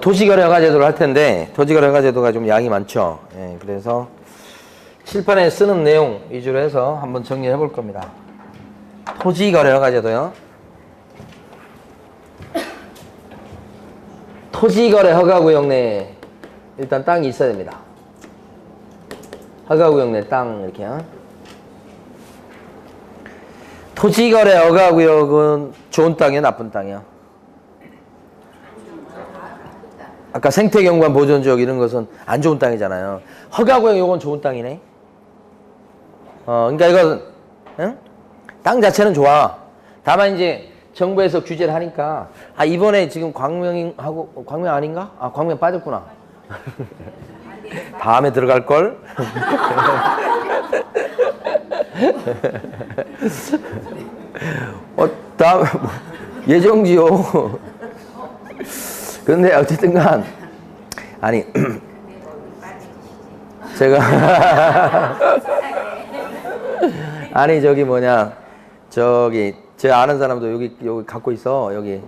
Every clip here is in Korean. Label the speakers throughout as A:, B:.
A: 토지거래 허가제도를 할 텐데, 토지거래 허가제도가 좀 양이 많죠. 예, 그래서 칠판에 쓰는 내용 위주로 해서 한번 정리해 볼 겁니다. 토지거래 허가제도요. 토지거래 허가구역 내에 일단 땅이 있어야 됩니다. 허가구역 내 땅 이렇게요. 토지거래 허가구역은 좋은 땅이요, 나쁜 땅이요? 아까 생태경관 보존지역 이런 것은 안 좋은 땅이잖아요. 허가구역 요건 좋은 땅이네. 그러니까 이건 응? 땅 자체는 좋아. 다만 이제 정부에서 규제를 하니까 이번에 지금 광명하고 광명 아닌가? 광명 빠졌구나. 다음에 들어갈 걸. 다음 예정지요. 그런데 어쨌든간 아니 제가 아니 저기 뭐냐 저기 제 아는 사람도 여기 갖고 있어. 여기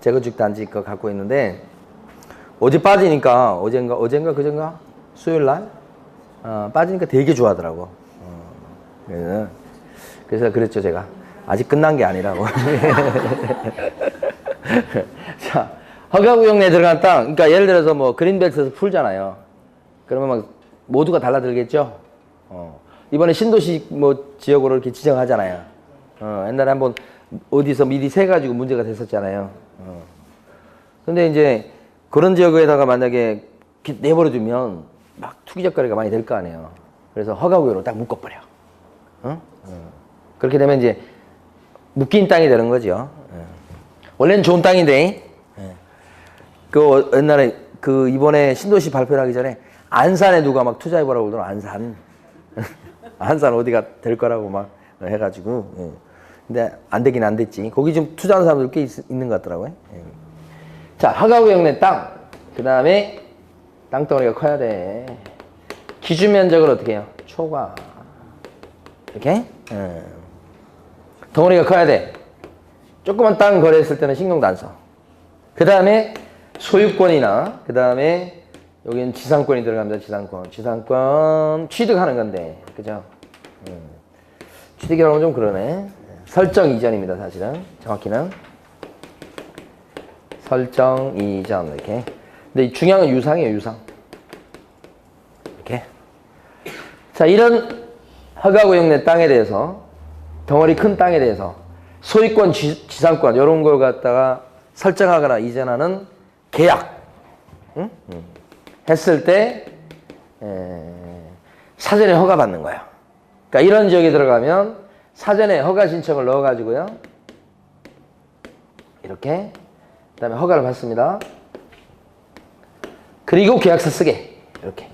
A: 재건축 단지 거 갖고 있는데 어제 빠지니까 어젠가 그젠가 수요일 날 빠지니까 되게 좋아하더라고. 그래서 그랬죠 제가 아직 끝난 게 아니라고. 자. 허가구역 내에 들어간 땅, 그러니까 예를 들어서 뭐 그린벨트에서 풀잖아요. 그러면 막 모두가 달라들겠죠. 이번에 신도시 뭐 지역으로 이렇게 지정하잖아요. 옛날에 한번 어디서 미리 세가지고 문제가 됐었잖아요. 근데 이제 그런 지역에다가 만약에 내버려두면 막 투기적 거래가 많이 될 거 아니에요. 그래서 허가구역으로 딱 묶어버려. 그렇게 되면 이제 묶인 땅이 되는 거죠. 원래는 좋은 땅인데. 그 옛날에 그 이번에 신도시 발표하기 전에 안산에 누가 막 투자해보라고 그러더라. 안산. 안산 어디가 될 거라고 막 해가지고. 근데 안 되긴 안 됐지. 거기 좀 투자하는 사람들 꽤 있는 것 같더라고요. 자, 허가구역 내 땅. 그 다음에 땅덩어리가 커야 돼. 기준 면적을 어떻게 해요? 초과. 이렇게. 덩어리가 커야 돼. 조그만 땅 거래했을 때는 신경도 안 써. 그 다음에 소유권이나 그 다음에 여기는 지상권이 들어갑니다. 지상권 취득하는 건데 그죠? 취득이라고 하면 좀 그러네. 설정 이전입니다. 사실은 정확히는 설정 이전 이렇게. 근데 중요한 건 유상이에요. 유상 이렇게. 자, 이런 허가구역 내 땅에 대해서 덩어리 큰 땅에 대해서 소유권 지상권 이런 걸 갖다가 설정하거나 이전하는 계약 했을 때 사전에 허가받는 거예요. 그러니까 이런 지역에 들어가면 사전에 허가 신청을 넣어가지고요. 이렇게 그 다음에 허가를 받습니다. 그리고 계약서 쓰게 이렇게.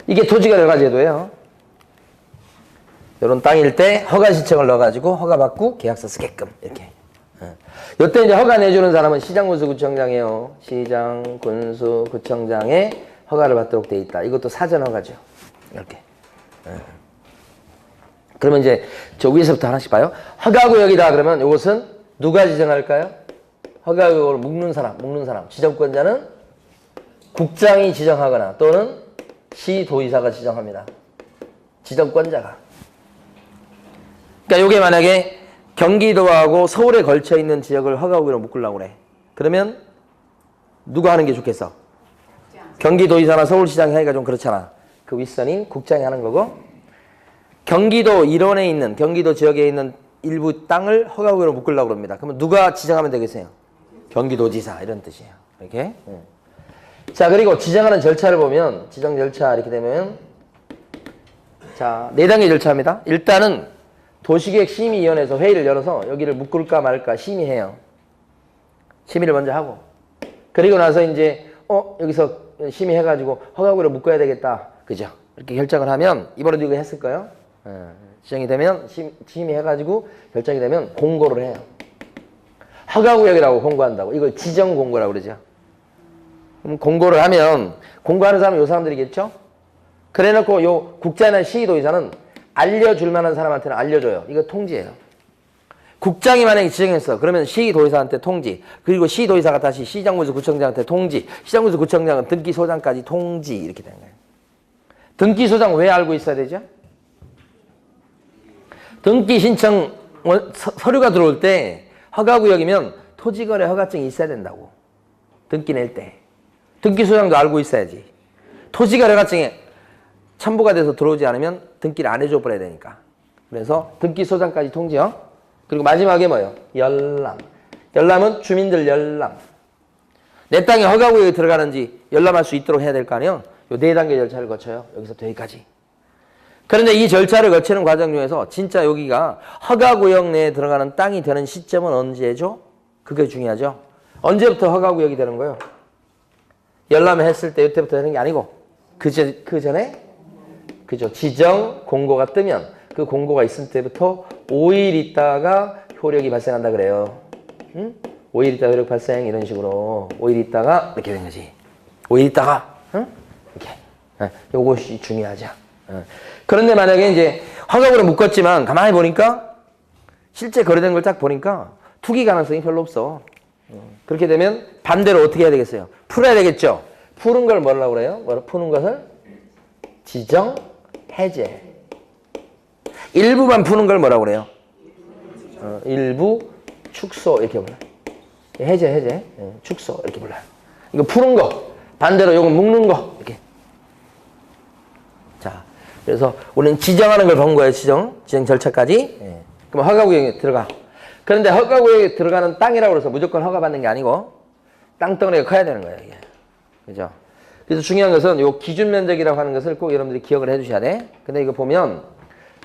A: 이게 토지거래 허가제도예요. 이런 땅일 때 허가 신청을 넣어가지고 허가받고 계약서 쓰게끔 이렇게. 이때 이제 허가 내주는 사람은 시장군수구청장이에요. 시장군수구청장에 허가를 받도록 돼 있다. 이것도 사전 허가죠. 이렇게. 그러면 이제 저 위에서부터 하나씩 봐요. 허가구역이다 그러면 이것은 누가 지정할까요? 허가구역을 묶는 사람. 지정권자는 국장이 지정하거나 또는 시도의사가 지정합니다. 지정권자가. 그러니까 이게 만약에 경기도하고 서울에 걸쳐 있는 지역을 허가구역으로 묶으려고 그래. 그러면 누가 하는 게 좋겠어? 경기도의사나 서울시장이 하기가 좀 그렇잖아. 그 윗선인 국장이 하는 거고, 경기도 일원에 있는 경기도 지역에 있는 일부 땅을 허가구역으로 묶으려고 합니다. 그러면 누가 지정하면 되겠어요? 경기도지사 이런 뜻이에요. 이렇게. 자, 그리고 지정하는 절차를 보면 지정 절차 이렇게 되면 자, 4단계 절차입니다. 일단은 도시계획심의위원회에서 회의를 열어서 여기를 묶을까 말까 심의해요. 심의를 먼저 하고. 그리고 나서 이제 여기서 심의해가지고 허가구역으로 묶어야 되겠다. 그죠? 이렇게 결정을 하면 이번에도 이거 했을 거예요. 지정이 되면 심의해가지고 결정이 되면 공고를 해요. 허가구역이라고 공고한다고. 이걸 지정공고라고 그러죠. 그럼 공고를 하면 공고하는 사람은 요 사람들이겠죠? 그래놓고 요 국장이나 시도의사는 알려줄 만한 사람한테는 알려줘요. 이거 통지예요. 국장이 만약에 지정했어. 그러면 시도의사한테 통지. 그리고 시도의사가 다시 시장군수 구청장한테 통지. 시장군수 구청장은 등기소장까지 통지. 이렇게 되는 거예요. 등기소장 왜 알고 있어야 되죠? 등기 신청 서류가 들어올 때 허가구역이면 토지거래 허가증이 있어야 된다고. 등기 낼 때. 등기소장도 알고 있어야지. 토지거래 허가증에 첨부가 돼서 들어오지 않으면 등기를 안 해줘 버려야 되니까. 그래서 등기소장까지 통지요. 그리고 마지막에 뭐예요? 열람. 열람은 주민들 열람. 내 땅에 허가구역에 들어가는지 열람할 수 있도록 해야 될 거 아니에요? 요 4단계 절차를 거쳐요. 여기서부터 여기까지. 그런데 이 절차를 거치는 과정 중에서 진짜 여기가 허가구역 내에 들어가는 땅이 되는 시점은 언제죠? 그게 중요하죠. 언제부터 허가구역이 되는 거예요? 열람을 했을 때 이때부터 되는 게 아니고 그 전에 그죠. 지정 공고가 뜨면 그 공고가 있을 때부터 5일 있다가 효력이 발생한다 그래요. 응? 5일 있다가 효력 발생 이런 식으로 5일 있다가 이렇게 된 거지. 5일 있다가 응? 이렇게. 요것이 중요하죠. 그런데 만약에 이제 허가구로 묶었지만 가만히 보니까 실제 거래된 걸 딱 보니까 투기 가능성이 별로 없어. 그렇게 되면 반대로 어떻게 해야 되겠어요? 풀어야 되겠죠. 푸는 걸 뭐라고 그래요? 푸는 것을 지정, 해제. 일부만 푸는 걸 뭐라고 그래요? 일부 축소 이렇게 불러요. 해제, 축소 이렇게 불러요. 이거 푸는 거, 반대로 이거 묶는 거 이렇게. 자, 그래서 우리는 지정하는 걸 본 거예요. 지정 절차까지. 그럼 허가구역에 들어가. 그런데 허가구역에 들어가는 땅이라고 해서 무조건 허가받는 게 아니고 땅덩어리가 커야 되는 거예요. 이게. 그죠? 그래서 중요한 것은 요 기준 면적이라고 하는 것을 꼭 여러분들이 기억을 해 주셔야 돼. 근데 이거 보면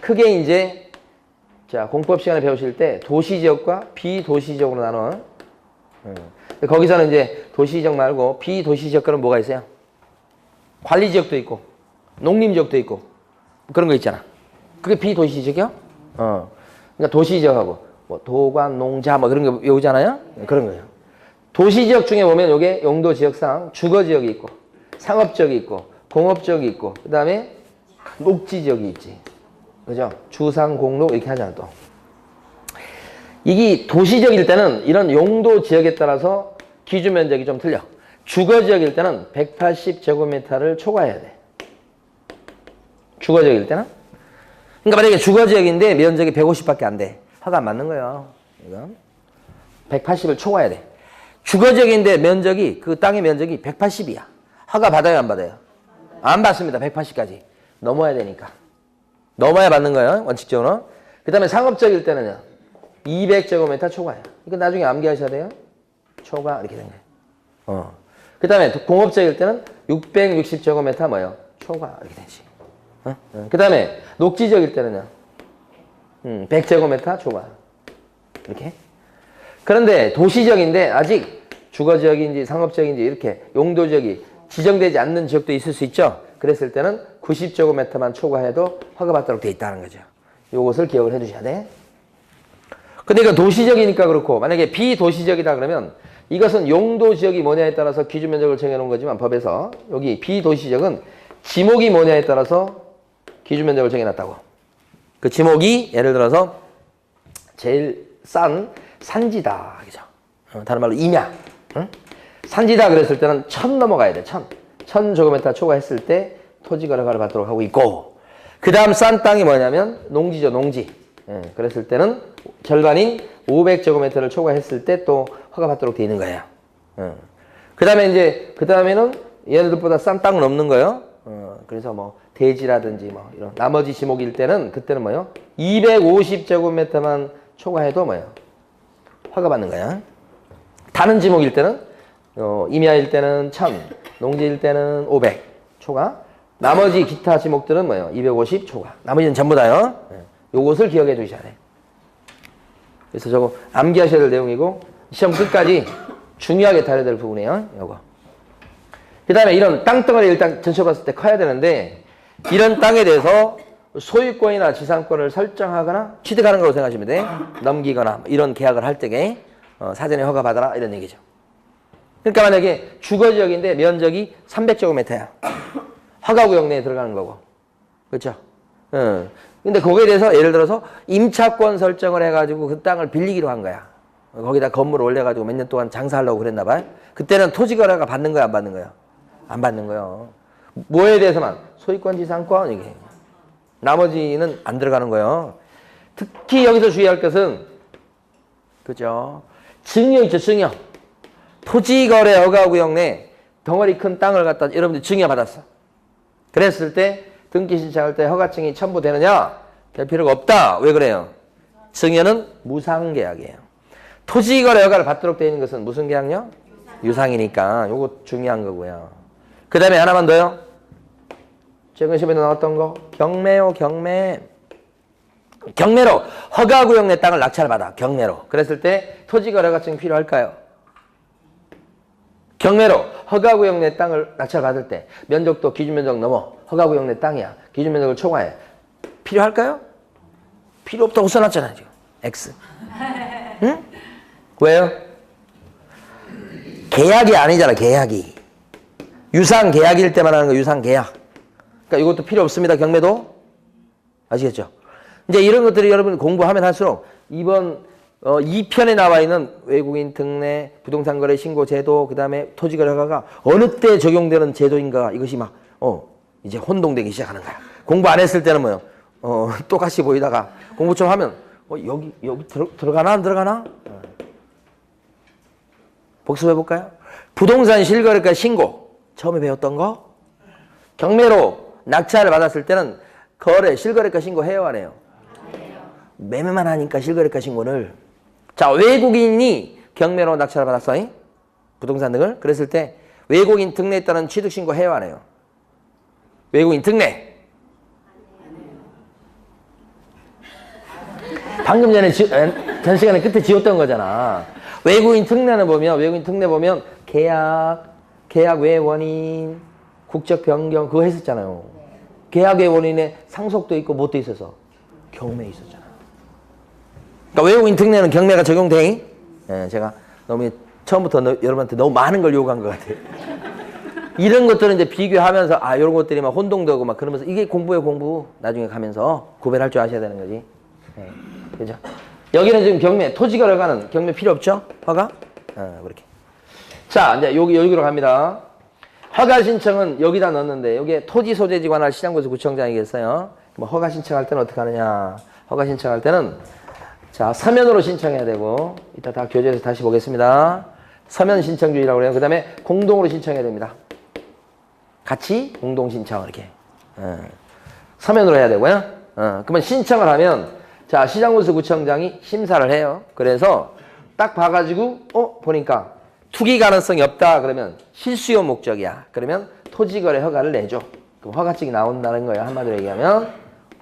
A: 크게 이제 자, 공법 시간에 배우실 때 도시지역과 비도시지역으로 나눠. 거기서는 이제 도시지역 말고 비도시지역과는 뭐가 있어요? 관리지역도 있고 농림지역도 있고 그런 거 있잖아. 그게 비도시지역이요? 그러니까 도시지역하고 뭐 도관, 농자 뭐 그런 거 외우잖아요. 그런 거예요. 도시지역 중에 보면 요게 용도지역상 주거지역이 있고 상업지역이 있고 공업지역이 있고 그 다음에 녹지지역이 있지. 그죠? 주상, 공록 이렇게 하잖아 또. 이게 도시지역일 때는 이런 용도지역에 따라서 기준 면적이 좀 틀려. 주거지역일 때는 180제곱미터를 초과해야 돼. 주거지역일 때는. 그러니까 만약에 주거지역인데 면적이 150밖에 안 돼. 허가 안 맞는 거예요. 이거 180을 초과해야 돼. 주거지역인데 면적이 그 땅의 면적이 180이야. 허가 받아요, 안 받아요? 안 받습니다. 180까지. 넘어야 되니까. 넘어야 받는 거예요. 원칙적으로. 그 다음에 상업적일 때는요. 200제곱미터 초과해요. 이거 나중에 암기하셔야 돼요. 초과 이렇게 된 거예요. 그 다음에 공업적일 때는 660제곱미터 뭐예요? 초과 이렇게 되지. 그 다음에 녹지적일 때는요. 100제곱미터 초과. 이렇게. 그런데 도시적인데 아직 주거지역인지 상업지역인지 이렇게 용도지역이 지정되지 않는 지역도 있을 수 있죠. 그랬을 때는 90제곱미터만 초과해도 허가받도록 돼 있다는 거죠. 요것을 기억을 해 주셔야 돼. 근데 이거 도시적이니까 그렇고 만약에 비도시적이다 그러면 이것은 용도지역이 뭐냐에 따라서 기준 면적을 정해놓은 거지만 법에서 여기 비도시적은 지목이 뭐냐에 따라서 기준 면적을 정해놨다고. 그 지목이 예를 들어서 제일 싼 산지다. 그죠? 다른 말로 임야. 응? 산지다 그랬을 때는 1000 넘어가야 돼. 1000제곱미터 초과했을 때 토지거래 허가를 받도록 하고 있고 그 다음 싼 땅이 뭐냐면 농지죠. 농지. 그랬을 때는 절반인 500제곱미터를 초과했을 때 또 허가받도록 되어 있는 거예요. 그 다음에 이제 그 다음에는 얘네들보다 싼 땅은 없는 거예요. 그래서 뭐 대지라든지 뭐 이런 나머지 지목일 때는 그때는 뭐요? 250제곱미터만 초과해도 뭐예요? 허가받는 거야. 다른 지목일 때는 임야일 때는 1000, 농지일 때는 500 초과. 나머지 기타 지목들은 뭐예요? 250 초과. 나머지는 전부 다요. 요것을 기억해 두셔야 돼. 그래서 저거 암기하셔야 될 내용이고 시험 끝까지 중요하게 다뤄야 될 부분이에요. 요거. 그 다음에 이런 땅덩어리 일단 전체 봤을 때 커야 되는데 이런 땅에 대해서 소유권이나 지상권을 설정하거나 취득하는 걸로 생각하시면 돼. 넘기거나 이런 계약을 할 때에 사전에 허가받아라 이런 얘기죠. 그러니까 만약에 주거지역인데 면적이 300제곱미터야. 허가구역 내에 들어가는 거고. 그렇죠? 근데 거기에 대해서 예를 들어서 임차권 설정을 해가지고 그 땅을 빌리기로 한 거야. 거기다 건물을 올려가지고 몇 년 동안 장사하려고 그랬나 봐요. 그때는 토지거래가 받는 거야, 안 받는 거야? 안 받는 거예요. 뭐에 대해서만? 소유권, 지상권, 이게. 나머지는 안 들어가는 거예요. 특히 여기서 주의할 것은, 그죠? 증여 있죠, 증여. 토지거래 허가구역 내 덩어리 큰 땅을 갖다 여러분들 증여 받았어. 그랬을 때 등기 신청할 때 허가증이 첨부되느냐? 될 필요가 없다. 왜 그래요? 증여는 무상계약이에요. 토지거래 허가를 받도록 되어 있는 것은 무슨 계약요? 유상이니까 요거 중요한 거고요. 그 다음에 하나만 더요. 최근 시험에 나왔던 거 경매요. 경매로 허가구역 내 땅을 낙찰 받아. 경매로. 그랬을 때 토지거래 허가증이 필요할까요? 경매로 허가구역 내 땅을 낙찰 받을 때 면적도 기준면적 넘어 허가구역 내 땅이야. 기준면적을 초과해. 필요할까요? 필요 없다고 써놨잖아요. 지금. X. 응? 왜요? 계약이 아니잖아. 계약이. 유상계약일 때만 하는 거 유상계약. 그러니까 이것도 필요 없습니다. 경매도. 아시겠죠? 이제 이런 것들이 여러분 공부하면 할수록 이번 2편에 나와 있는 외국인 특례, 부동산 거래 신고 제도, 그 다음에 토지거래 허가가 어느 때 적용되는 제도인가 이것이 막 이제 혼동되기 시작하는 거야. 공부 안 했을 때는 뭐요? 똑같이 보이다가 공부 좀 하면 여기 들어가나 안 들어가나? 복습해 볼까요? 부동산 실거래가 신고 처음에 배웠던 거 경매로 낙찰을 받았을 때는 거래 실거래가 신고 해요 안 해요? 매매만 하니까 실거래가 신고를 자 외국인이 경매로 낙찰을 받았어 부동산 등을 그랬을 때 외국인 특례에 따른 취득 신고 해요 안 해요? 외국인 특례 방금 전에 전 시간에 끝에 지웠던 거잖아. 외국인 특례는 보면 외국인 특례 보면 계약 외 원인 국적 변경 그거 했었잖아요. 계약 외 원인에 상속도 있고 뭣도 있어서 경매 있었잖아. 그러니까 외국인 특례는 경매가 적용돼. 네, 제가 너무 처음부터 여러분한테 너무 많은 걸 요구한 것 같아요. 이런 것들은 이제 비교하면서 이런 것들이 막 혼동되고 막 그러면서 이게 공부예요 공부. 나중에 가면서 구별할 줄 아셔야 되는 거지. 네, 그죠? 여기는 지금 경매 토지거래가는 경매 필요 없죠? 허가? 그렇게. 자 이제 여기로 갑니다. 허가 신청은 여기다 넣었는데 여기에 토지 소재지 관할 시장고수 구청장이겠어요. 그럼 허가 신청할 때는 어떻게 하느냐? 허가 신청할 때는 자 서면으로 신청해야 되고 이따 다 교재에서 다시 보겠습니다. 서면 신청주의라고 그래요. 그 다음에 공동으로 신청해야 됩니다. 같이 공동 신청 이렇게 서면으로 해야 되고요. 그러면 신청을 하면 자 시장군수 구청장이 심사를 해요. 그래서 딱 봐가지고 보니까 투기 가능성이 없다 그러면 실수요 목적이야. 그러면 토지거래 허가를 내줘. 그럼 허가증이 나온다는 거예요. 한마디로 얘기하면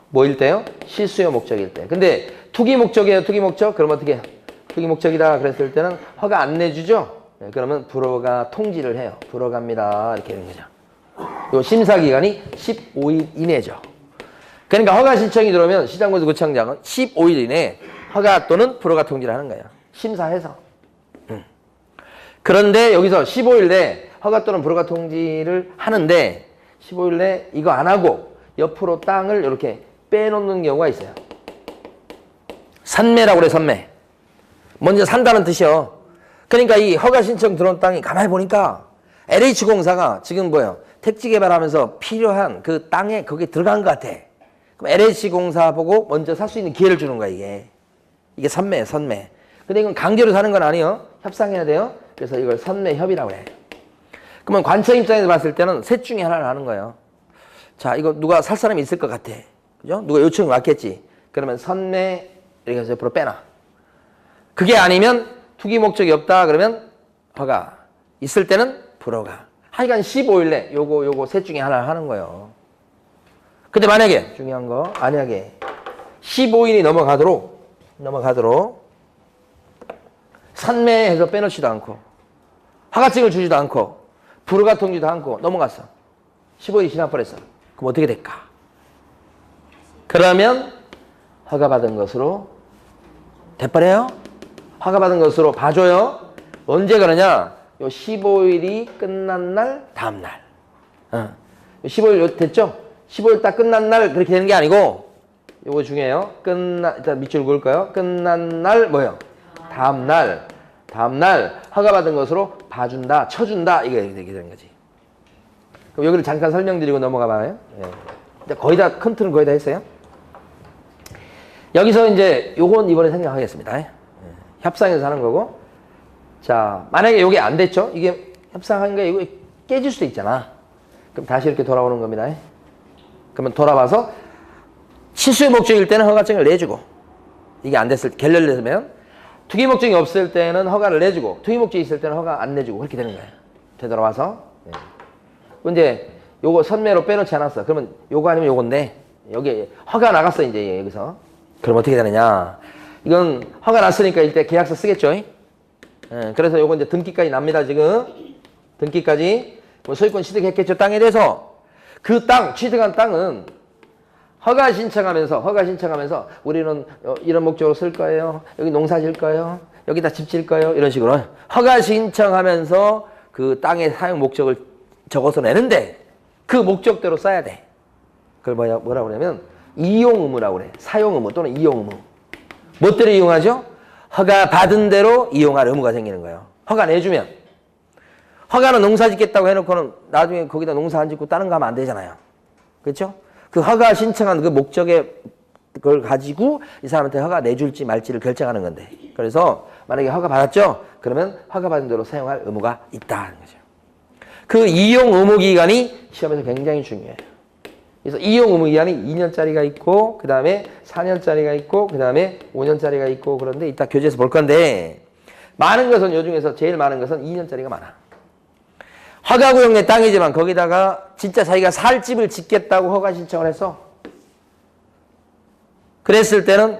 A: 뭐일 때요? 실수요 목적일 때. 근데 투기 목적이에요. 투기 목적? 그럼 어떻게 해요? 투기 목적이다 그랬을 때는 허가 안 내주죠. 네, 그러면 불허가 통지를 해요. 불허갑니다. 이렇게 되는 거죠. 요 심사 기간이 15일 이내죠. 그러니까 허가 신청이 들어오면 시장군수 구청장은 15일 이내에 허가 또는 불허가 통지를 하는 거예요. 심사해서. 그런데 여기서 15일 내에 허가 또는 불허가 통지를 하는데 15일 내에 이거 안 하고 옆으로 땅을 이렇게 빼놓는 경우가 있어요. 산매라고 그래 산매. 먼저 산다는 뜻이요. 그러니까 이 허가 신청 들어온 땅이 가만히 보니까 LH공사가 지금 뭐예요? 택지 개발하면서 필요한 그 땅에 거기에 들어간 것 같아. 그럼 LH공사 보고 먼저 살 수 있는 기회를 주는 거야 이게. 이게 선매예요 선매. 근데 이건 강제로 사는 건 아니에요. 협상해야 돼요. 그래서 이걸 선매협의라고 해. 그러면 관청 입장에서 봤을 때는 셋 중에 하나를 하는 거예요. 자 이거 누가 살 사람이 있을 것 같아. 그죠? 누가 요청이 왔겠지. 그러면 선매 이렇게 해서 옆으로 빼놔. 그게 아니면 투기 목적이 없다 그러면 허가. 있을 때는 불허가. 하여간 15일 내 요거 셋 중에 하나를 하는 거예요. 근데 만약에 중요한 거 만약에 15일이 넘어가도록 산매해서 빼놓지도 않고 허가증을 주지도 않고 불허가 통지도 않고 넘어갔어. 15일이 지나버렸어. 그럼 어떻게 될까? 그러면 허가받은 것으로 돼버려요? 허가받은 것으로 봐줘요? 언제 그러냐? 요 15일이 끝난 날 다음 날. 15일 됐죠? 15일 딱 끝난 날 그렇게 되는 게 아니고 요거 중요해요. 일단 밑줄 그을까요? 끝난 날 뭐예요? 다음 날 허가받은 것으로 봐준다, 쳐준다 이게 되게 되는 거지. 그럼 여기를 잠깐 설명드리고 넘어가 봐요. 예. 거의 다 큰 틀은 거의 다 했어요. 여기서 이제 요건 이번에 생각하겠습니다. 예. 협상에서 하는 거고. 자, 만약에 요게 안 됐죠? 이게 협상한 게 이거 깨질 수도 있잖아. 그럼 다시 이렇게 돌아오는 겁니다. 예. 그러면 돌아와서 치수의 목적일 때는 허가증을 내주고, 이게 안 됐을 때, 결렬되면 투기 목적이 없을 때는 허가를 내주고, 투기 목적이 있을 때는 허가 안 내주고, 그렇게 되는 거예요. 되돌아와서. 예. 이제 요거 선매로 빼놓지 않았어. 그러면 요거 아니면 요건데, 여기 허가 나갔어, 이제 여기서. 그럼 어떻게 되느냐. 이건 허가 났으니까 일단 계약서 쓰겠죠. 예. 그래서 요거 이제 등기까지 납니다, 지금. 등기까지. 뭐 소유권 취득했겠죠, 땅에 대해서. 그 땅, 취득한 땅은 허가 신청하면서 우리는 이런 목적으로 쓸 거예요. 여기 농사 질 거예요. 여기다 집 질 거예요. 이런 식으로 허가 신청하면서 그 땅의 사용 목적을 적어서 내는데 그 목적대로 써야 돼. 그걸 뭐라고 그러냐면 이용 의무라고 그래. 사용 의무 또는 이용 의무. 뭐대로 이용하죠? 허가 받은 대로 이용할 의무가 생기는 거예요. 허가 내주면. 허가는 농사 짓겠다고 해놓고는 나중에 거기다 농사 안 짓고 다른 거 하면 안 되잖아요. 그렇죠? 그 허가 신청한 그 목적의 그걸 가지고 이 사람한테 허가 내줄지 말지를 결정하는 건데. 그래서 만약에 허가 받았죠? 그러면 허가 받은 대로 사용할 의무가 있다는 거죠. 그 이용 의무 기간이 시험에서 굉장히 중요해요. 그래서 이용 의무 기간이 2년짜리가 있고, 그 다음에 4년짜리가 있고, 그 다음에 5년짜리가 있고, 그런데 이따 교재에서 볼 건데, 많은 것은, 요 중에서 제일 많은 것은 2년짜리가 많아. 허가구역내 땅이지만 거기다가 진짜 자기가 살 집을 짓겠다고 허가 신청을 했어. 그랬을 때는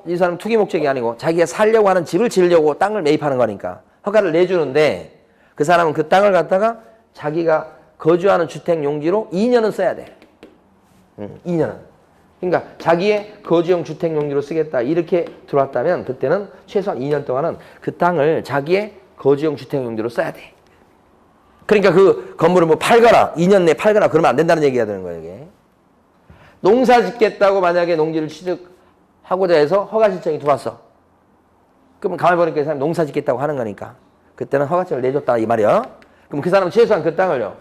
A: 이 사람 투기 목적이 아니고 자기가 살려고 하는 집을 지으려고 땅을 매입하는 거니까 허가를 내주는데 그 사람은 그 땅을 갖다가 자기가 거주하는 주택 용지로 2년은 써야 돼. 2년은. 그러니까 자기의 거주용 주택 용지로 쓰겠다 이렇게 들어왔다면 그때는 최소한 2년 동안은 그 땅을 자기의 거주용 주택 용지로 써야 돼. 그러니까 그 건물을 뭐 팔거나 2년 내에 팔거나 그러면 안 된다는 얘기가 되는 거예요. 이게. 농사 짓겠다고 만약에 농지를 취득하고자 해서 허가 신청이 들어왔어. 그러면 가만히 보니까 이 사람이 농사 짓겠다고 하는 거니까 그때는 허가증을 내줬다 이 말이야. 그럼 그 사람은 최소한 그 땅을요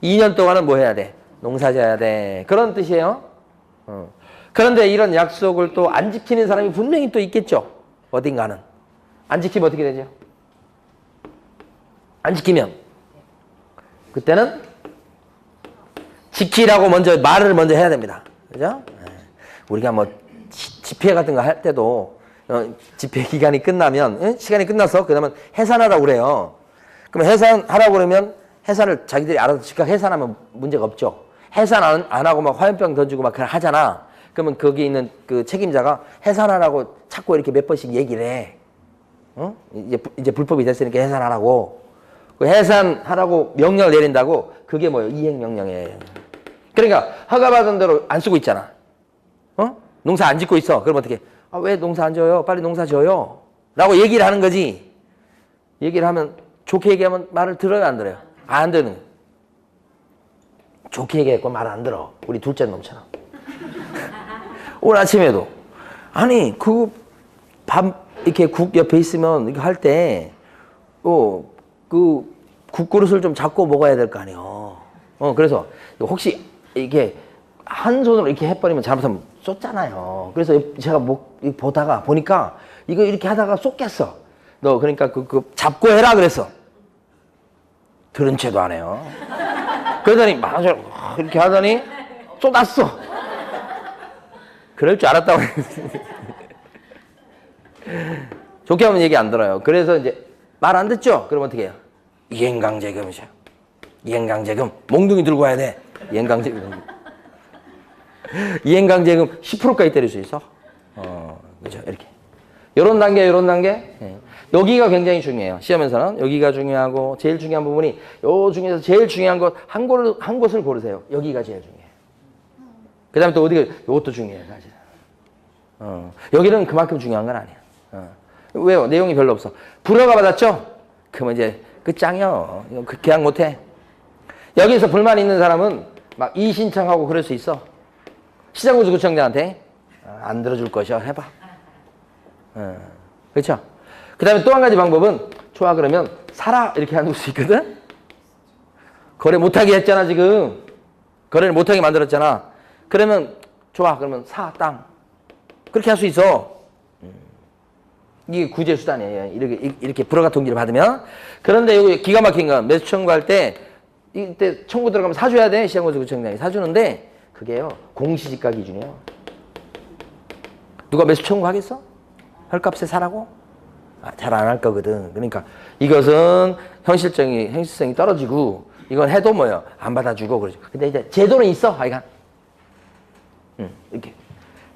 A: 2년 동안은 뭐 해야 돼? 농사 지어야 돼. 그런 뜻이에요. 그런데 이런 약속을 또 안 지키는 사람이 분명히 또 있겠죠. 어딘가는. 안 지키면 어떻게 되죠? 안 지키면 그때는 지키라고 말을 먼저 해야 됩니다. 그죠? 우리가 뭐 집회 같은 거 할 때도 집회 기간이 끝나면 시간이 끝나서 그러면 해산하라고 그래요. 그럼 해산하라고 그러면 해산을 자기들이 알아서 즉각 해산하면 문제가 없죠. 해산 안 하고 막 화염병 던지고 막 하잖아. 그러면 거기 있는 그 책임자가 해산하라고 자꾸 이렇게 몇 번씩 얘기를 해. 이제 불법이 됐으니까 해산하라고. 그 해산하라고 명령을 내린다고 그게 뭐예요? 이행명령이에요. 그러니까 허가받은 대로 안 쓰고 있잖아. 농사 안 짓고 있어. 그럼 어떻게? 왜 농사 안 지어요? 빨리 농사 지어요. 라고 얘기를 하는 거지. 얘기를 하면 좋게 얘기하면 말을 들어요? 안 들어요? 안 듣는 거예요. 좋게 얘기했고 말 안 들어. 우리 둘째 놈처럼. 오늘 아침에도 아니 그 밥 이렇게 국 옆에 있으면 이거 할 때 그 국그릇을 좀 잡고 먹어야 될 거 아니에요. 그래서 혹시 이게 한 손으로 이렇게 해버리면 잘못하면 쏟잖아요. 그래서 제가 보니까 이거 이렇게 하다가 쏟겠어. 너 그러니까 그 잡고 해라 그랬어. 들은 채도 안 해요. 그러더니 맞아 이렇게 하더니 쏟았어. 그럴 줄 알았다고. 좋게 하면 얘기 안 들어요. 그래서 이제 말 안 듣죠? 그럼 어떻게 해요? 이행강제금이죠. 이행강제금. 몽둥이 들고 와야 돼. 이행강제금. 이행강제금 10%까지 때릴 수 있어. 그죠? 이렇게. 요런 단계. 예. 여기가 굉장히 중요해요. 시험에서는. 여기가 중요하고, 제일 중요한 부분이, 요 중에서 제일 중요한 것, 한 곳을 고르세요. 여기가 제일 중요해요. 그 다음에 또 요것도 중요해요, 사실. 여기는 그만큼 중요한 건 아니야. 왜요? 내용이 별로 없어. 불허가 받았죠? 그러면 이제 끝장이요. 그 계약 못 해. 여기서 불만 있는 사람은 막 이의신청하고 그럴 수 있어. 시장구조구청장한테 안 들어줄 것이야. 해봐. 그렇죠? 그 다음에 또 한 가지 방법은 좋아 그러면 사라 이렇게 해놓을 수 있거든. 거래 못하게 했잖아 지금. 거래를 못하게 만들었잖아. 그러면 좋아 그러면 사 땅 그렇게 할 수 있어. 이게 구제 수단이에요. 이렇게 불허가 통지를 받으면. 그런데 이거 기가 막힌 건 매수 청구할 때 이때 청구 들어가면 사줘야 돼. 시장공사구청장이 사주는데 그게요 공시지가 기준이에요. 누가 매수 청구하겠어? 헐값에 사라고? 잘 안 할 거거든. 그러니까 이것은 현실성이 떨어지고 이건 해도 뭐요 안 받아주고 그러죠. 근데 이제 제도는 있어 하여간. 이렇게.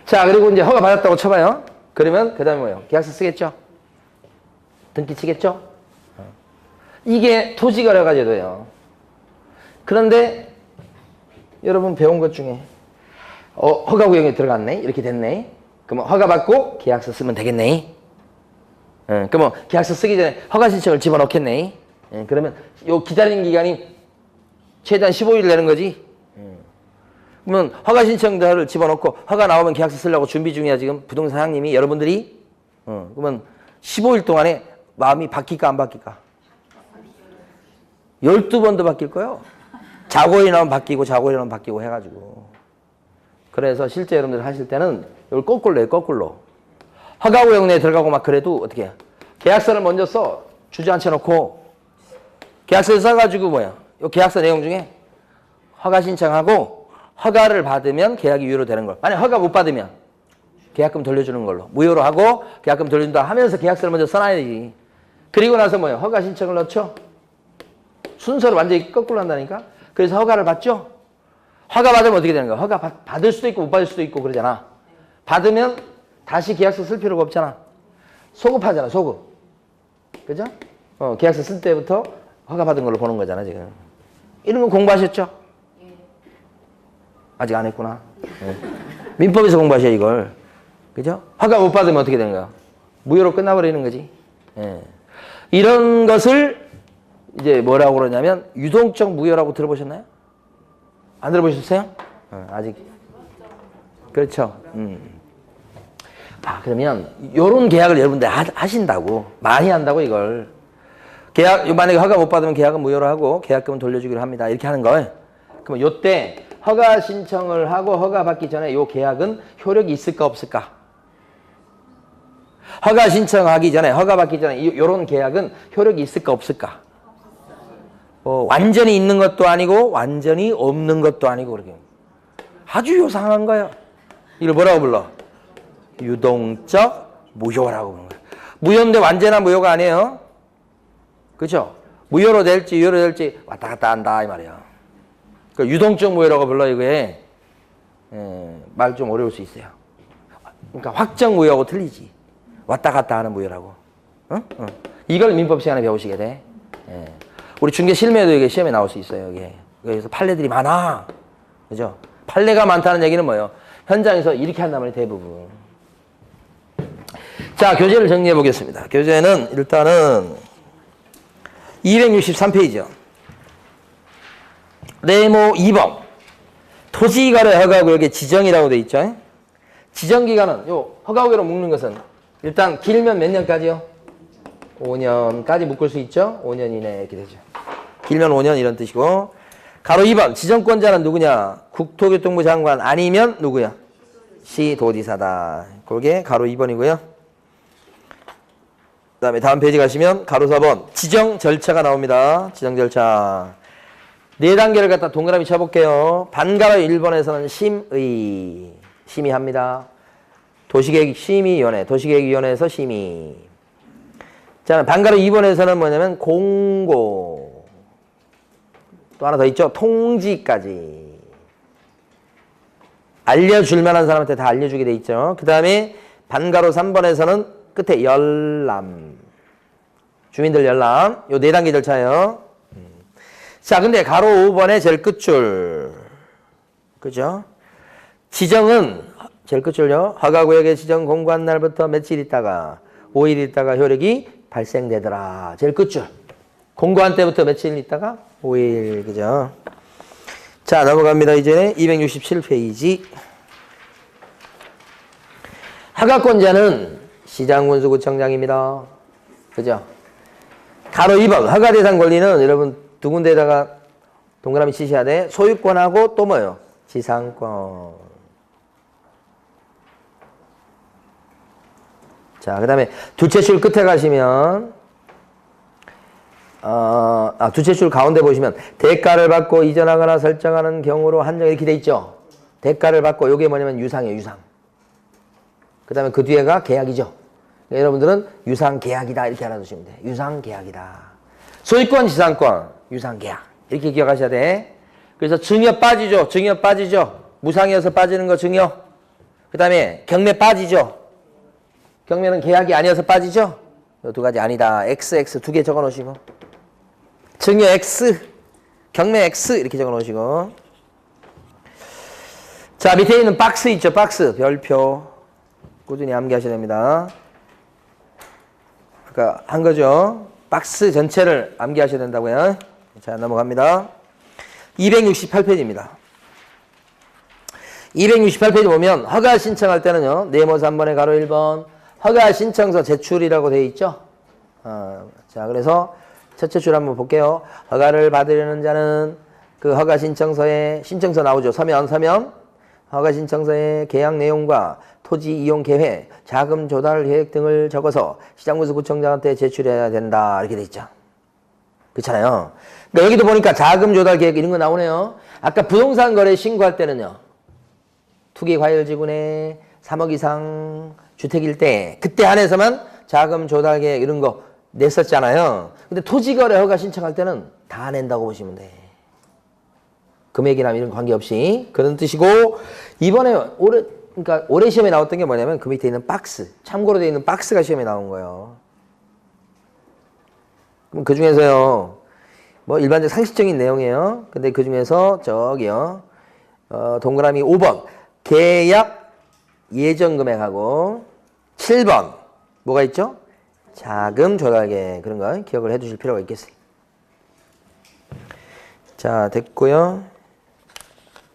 A: 자 그리고 이제 허가 받았다고 쳐봐요. 그러면 그 다음에 뭐요 계약서 쓰겠죠? 등기 치겠죠? 이게 토지거래가 제도예요. 그런데 여러분 배운 것 중에 허가구역에 들어갔네 이렇게 됐네. 그러면 허가 받고 계약서 쓰면 되겠네. 그러면 계약서 쓰기 전에 허가 신청을 집어넣겠네. 그러면 요 기다리는 기간이 최대한 15일 되는 거지. 그러면 허가 신청자를 집어넣고 허가 나오면 계약서 쓰려고 준비 중이야 지금 부동산 사장님이 여러분들이. 그러면 15일 동안에 마음이 바뀔까 안 바뀔까? 12번도 바뀔 거예요. 자고 일어나면 바뀌고 자고 일어나면 바뀌고 해가지고. 그래서 실제 여러분들 하실 때는 이걸 거꾸로 해요. 거꾸로. 허가구역 내에 들어가고 막 그래도 어떻게 해? 계약서를 먼저 써. 주저앉혀 놓고 계약서를 써가지고 뭐야? 이 계약서 내용 중에 허가 신청하고 허가를 받으면 계약이 유효로 되는 걸. 만약 허가 못 받으면 계약금 돌려주는 걸로. 무효로 하고 계약금 돌려준다 하면서 계약서를 먼저 써놔야지. 그리고 나서 뭐야? 허가 신청을 넣죠. 순서를 완전히 거꾸로 한다니까. 그래서 허가를 받죠. 허가 받으면 어떻게 되는 거야? 허가 받을 수도 있고 못 받을 수도 있고 그러잖아. 받으면 다시 계약서 쓸 필요가 없잖아. 소급하잖아. 소급. 그죠? 계약서 쓸 때부터 허가 받은 걸로 보는 거잖아 지금. 이런 거 공부하셨죠? 아직 안 했구나. 민법에서 공부하셔 이걸. 그죠? 허가 못 받으면 어떻게 되는 거야? 무효로 끝나버리는 거지. 이런 것을 이제 뭐라고 그러냐면 유동적 무효라고 들어보셨나요? 안 들어보셨어요? 아직. 그렇죠. 그러면 요런 계약을 여러분들 하신다고. 많이 한다고 이걸. 계약 만약에 허가 못 받으면 계약은 무효로 하고 계약금은 돌려주기로 합니다. 이렇게 하는 거. 그러면 요때 허가 신청을 하고 허가 받기 전에 요 계약은 효력이 있을까 없을까? 허가 신청하기 전에 허가 받기 전에 요런 계약은 효력이 있을까 없을까? 완전히 있는 것도 아니고 완전히 없는 것도 아니고 그렇게 아주 요상한 거예요. 이걸 뭐라고 불러? 유동적 무효라고 부르는 거예요. 무효인데 완전한 무효가 아니에요. 그렇죠? 무효로 될지 유효로 될지 왔다 갔다 한다 이 말이야. 그러니까 유동적 무효라고 불러 이거에. 말 좀 어려울 수 있어요. 그러니까 확정 무효하고 틀리지. 왔다 갔다 하는 무효라고. 이걸 민법 시간에 배우시게 돼. 우리 중개 실무에도 이게 시험에 나올 수 있어요. 이게. 그래서 판례들이 많아. 그죠? 판례가 많다는 얘기는 뭐예요? 현장에서 이렇게 한단 말이에요. 대부분. 자, 교재를 정리해 보겠습니다. 교재는 일단은 263페이지요. 네모 2번. 토지거래 허가구역의 지정이라고 돼 있죠. 지정기간은 요 허가구역으로 묶는 것은 일단 길면 몇 년까지요? 5년까지 묶을 수 있죠. 5년 이내 이렇게 되죠. 길면 5년 이런 뜻이고. 가로 2번. 지정권자는 누구냐? 국토교통부 장관 아니면 누구야? 시도지사다. 그게 가로 2번이고요. 그 다음에 다음 페이지 가시면 가로 4번. 지정 절차가 나옵니다. 지정 절차. 4단계를 갖다 동그라미 쳐볼게요. 반가로 1번에서는 심의합니다. 도시계획심의위원회, 도시계획위원회에서 심의. 자, 반가로 2번에서는 뭐냐면 공고. 또 하나 더 있죠. 통지까지. 알려줄 만한 사람한테 다 알려주게 돼 있죠. 그 다음에 반가로 3번에서는 끝에 열람. 주민들 열람. 요 4단계 절차예요. 자, 근데 가로 5번의 제일 끝줄. 그죠? 지정은 제일 끝줄요. 허가구역의 지정 공고한 날부터 며칠 있다가 5일 있다가 효력이 발생되더라. 제일 끝줄. 공고한 때부터 며칠 있다가 5일. 그죠? 자, 넘어갑니다. 이제 267페이지. 허가권자는 시장군수구청장입니다. 그죠? 가로 2번 허가 대상 권리는 여러분 두 군데에다가 동그라미 치셔야 돼. 소유권하고 또 뭐요? 지상권. 자, 그 다음에 두째 줄 끝에 가시면 두째 줄 가운데 보시면 대가를 받고 이전하거나 설정하는 경우로 한정 이렇게 돼 있죠. 대가를 받고 이게 뭐냐면 유상이에요. 유상. 그 다음에 그 뒤에가 계약이죠. 그러니까 여러분들은 유상계약이다 이렇게 알아두시면 돼요. 유상계약이다. 소유권, 지상권, 유상계약 이렇게 기억하셔야 돼. 그래서 증여 빠지죠. 증여 빠지죠. 무상이어서 빠지는 거 증여. 그 다음에 경매 빠지죠. 경매는 계약이 아니어서 빠지죠. 이 두 가지 아니다. XX 두 개 적어 놓으시고 증여 X, 경매 X 이렇게 적어 놓으시고 자 밑에 있는 박스 있죠. 박스 별표 꾸준히 암기하셔야 됩니다. 아까 한 거죠. 박스 전체를 암기하셔야 된다고요. 자 넘어갑니다. 268페이지입니다. 268페이지 보면 허가 신청할 때는요. 네모 3번에 가로 1번 허가 신청서 제출이라고 되어 있죠. 자 그래서 첫째 줄 한번 볼게요. 허가를 받으려는 자는 그 허가 신청서에 신청서 나오죠. 서면 허가 신청서에 계약 내용과 토지 이용 계획, 자금 조달 계획 등을 적어서 시장군수구청장한테 제출해야 된다 이렇게 돼 있죠. 그렇잖아요. 그러니까 여기도 보니까 자금 조달 계획 이런 거 나오네요. 아까 부동산 거래 신고할 때는요. 투기과열지구내 3억 이상 주택일 때 그때 한해서만 자금 조달 계획 이런 거 냈었잖아요. 근데 토지거래 허가 신청할 때는 다 낸다고 보시면 돼. 금액이나 이런 관계없이 그런 뜻이고 이번에 올해 시험에 나왔던 게 뭐냐면 그 밑에 있는 박스 참고로 되어 있는 박스가 시험에 나온 거예요. 그럼 그 중에서요 뭐 일반적 상식적인 내용이에요. 근데 그 중에서 저기요 동그라미 5번 계약 예정 금액하고 7번 뭐가 있죠? 자금 조달계 그런 거 기억을 해 두실 필요가 있겠어요. 자 됐고요.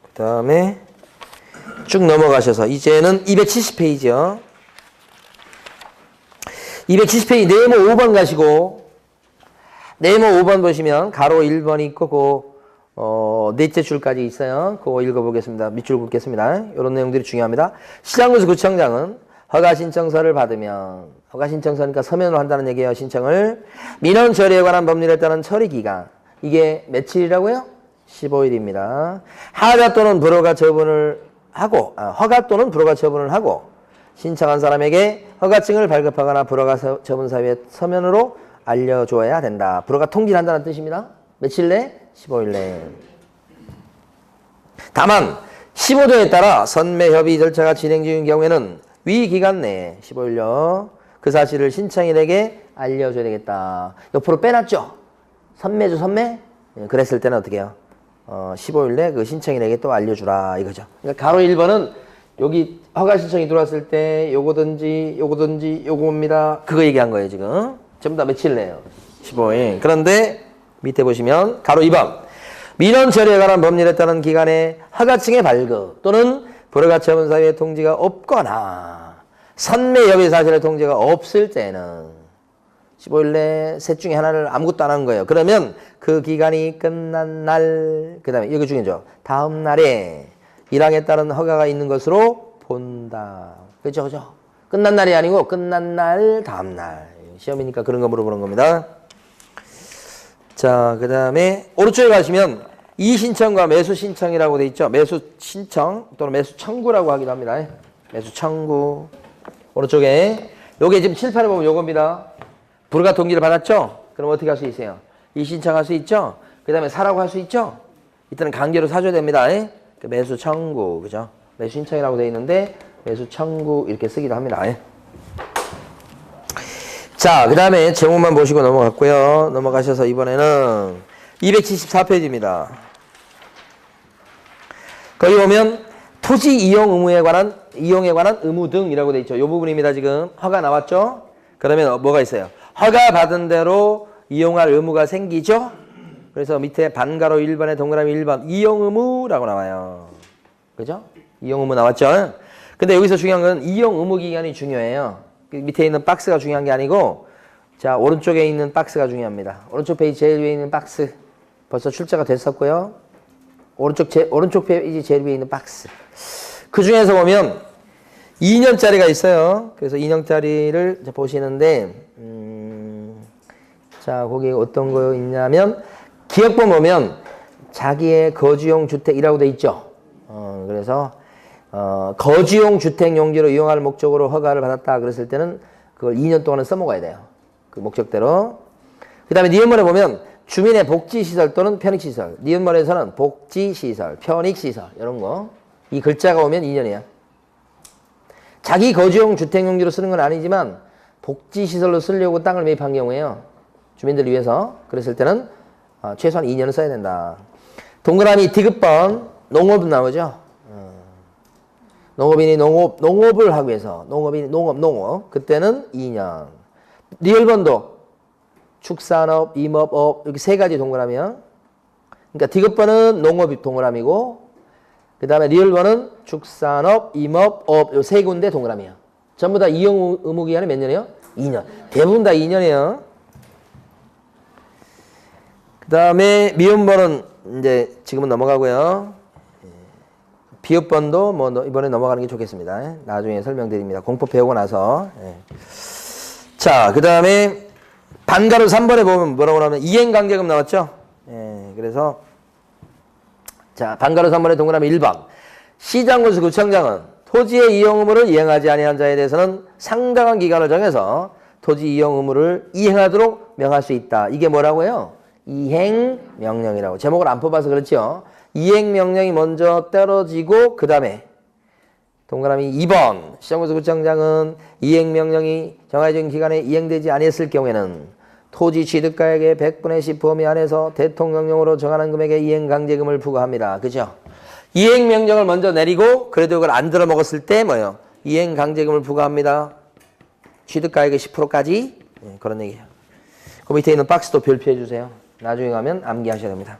A: 그 다음에 쭉 넘어가셔서 이제는 270페이지요. 270페이지 네모 5번 가시고 네모 5번 보시면 가로 1번이 있고 넷째 줄까지 있어요. 그거 읽어보겠습니다. 밑줄 긋겠습니다. 이런 내용들이 중요합니다. 시장군수구청장은 허가 신청서를 받으면 허가 신청서니까 서면으로 한다는 얘기예요. 신청을 민원 처리에 관한 법률에 따른 처리 기간 이게 며칠이라고요? 15일입니다. 하자 또는 불허가 처분을 하고 허가 또는 불허가 처분을 하고 신청한 사람에게 허가증을 발급하거나 불허가 처분 사유에 서면으로 알려줘야 된다. 불허가 통지를 한다는 뜻입니다. 며칠 내? 15일 내. 다만 15도에 따라 선매 협의 절차가 진행 중인 경우에는 위 기간 내에 15일요. 그 사실을 신청인에게 알려줘야 되겠다. 옆으로 빼놨죠? 선매죠, 선매? 그랬을 때는 어떻게 해요? 15일 내 그 신청인에게 또 알려주라 이거죠. 그러니까 가로 1번은 여기 허가 신청이 들어왔을 때 요거든지 요겁니다. 그거 얘기한 거예요, 지금. 전부 다 며칠 내요? 15일. 그런데 밑에 보시면 가로 2번 민원 처리에 관한 법률에 따른 기간에 허가증의 발급 또는 불허가 처분 사유의 통지가 없거나 선매 협의 사실의 통지가 없을 때는 15일 내 셋 중에 하나를 아무것도 안 한 거예요. 그러면 그 기간이 끝난 날, 그 다음에 이거 중이죠. 다음 날에 1항에 따른 허가가 있는 것으로 본다. 그죠, 그죠? 끝난 날이 아니고 끝난 날, 다음 날. 시험이니까 그런 거 물어보는 겁니다. 자, 그 다음에 오른쪽에 가시면 이의신청과 매수신청이라고 돼 있죠. 매수신청 또는 매수청구라고 하기도 합니다. 매수청구. 오른쪽에. 요게 지금 칠판에 보면 요겁니다. 불허가 통지를 받았죠? 그럼 어떻게 할 수 있어요? 이의신청할 수 있죠? 그 다음에 사라고 할 수 있죠? 이때는 강제로 사줘야 됩니다. 매수청구. 그죠? 매수신청이라고 돼 있는데 매수청구 이렇게 쓰기도 합니다. 자, 그 다음에 제목만 보시고 넘어갔고요. 넘어가셔서 이번에는 274페이지입니다. 거기 보면 토지 이용에 관한 의무 등이라고 돼 있죠. 이 부분입니다. 지금 허가 나왔죠? 그러면 뭐가 있어요? 허가 받은 대로 이용할 의무가 생기죠? 그래서 밑에 반가로 1번에 동그라미 1번 이용 의무라고 나와요. 그죠? 이용 의무 나왔죠? 근데 여기서 중요한 건 이용 의무 기간이 중요해요. 밑에 있는 박스가 중요한 게 아니고 자, 오른쪽에 있는 박스가 중요합니다. 오른쪽 페이지 제일 위에 있는 박스. 벌써 출제가 됐었고요. 오른쪽 페이지 제일 위에 있는 박스. 그 중에서 보면 2년짜리가 있어요. 그래서 2년짜리를 보시는데, 자, 거기 어떤 거 있냐면, 기억본 보면 자기의 거주용 주택이라고 돼 있죠. 그래서, 거주용 주택 용지로 이용할 목적으로 허가를 받았다. 그랬을 때는 그걸 2년 동안은 써먹어야 돼요. 그 목적대로. 그 다음에 니은말에 보면 주민의 복지시설 또는 편익시설. 니은말에서는 복지시설, 편익시설 이런 거. 이 글자가 오면 2년이야. 자기 거주용 주택용지로 쓰는 건 아니지만 복지시설로 쓰려고 땅을 매입한 경우에요. 주민들을 위해서. 그랬을 때는 최소한 2년을 써야 된다. 동그라미 디귿번 농업 나오죠. 농업인이 농업을 하기 위해서 농업인이 농업 그때는 2년. 리을번도 축산업, 임업업 이렇게 세 가지 동그라미요. 그러니까 디귿번은 농업이 동그라미고 그 다음에 리을번은 축산업, 임업업 요 세 군데 동그라미요. 전부 다 이용 의무 기간이 몇 년이에요? 2년. 대부분 다 2년이에요. 그 다음에 미음번은 이제 지금은 넘어가고요. 비읍번도 뭐 이번에 넘어가는 게 좋겠습니다. 나중에 설명드립니다. 공법 배우고 나서. 자, 그 다음에 반가로 3번에 보면 뭐라고 나오면 이행강제금 나왔죠? 그래서 자, 반가로 3번에 동그라미 1번. 시장군수 구청장은 토지의 이용 의무를 이행하지 아니한 자에 대해서는 상당한 기간을 정해서 토지 이용 의무를 이행하도록 명할 수 있다. 이게 뭐라고요? 이행명령이라고. 제목을 안 뽑아서 그렇죠. 이행명령이 먼저 떨어지고 그 다음에 동그라미 2번. 시장군수 구청장은 이행명령이 정해진 기간에 이행되지 아니했을 경우에는 토지 취득가액의 100분의 10 범위 안에서 대통령령으로 정하는 금액의 이행강제금을 부과합니다. 그죠? 이행명령을 먼저 내리고 그래도 이걸 안 들어먹었을 때 뭐예요? 이행강제금을 부과합니다. 취득가액의 10%까지 그런 얘기예요. 그 밑에 있는 박스도 별표해 주세요. 나중에 가면 암기하셔야 됩니다.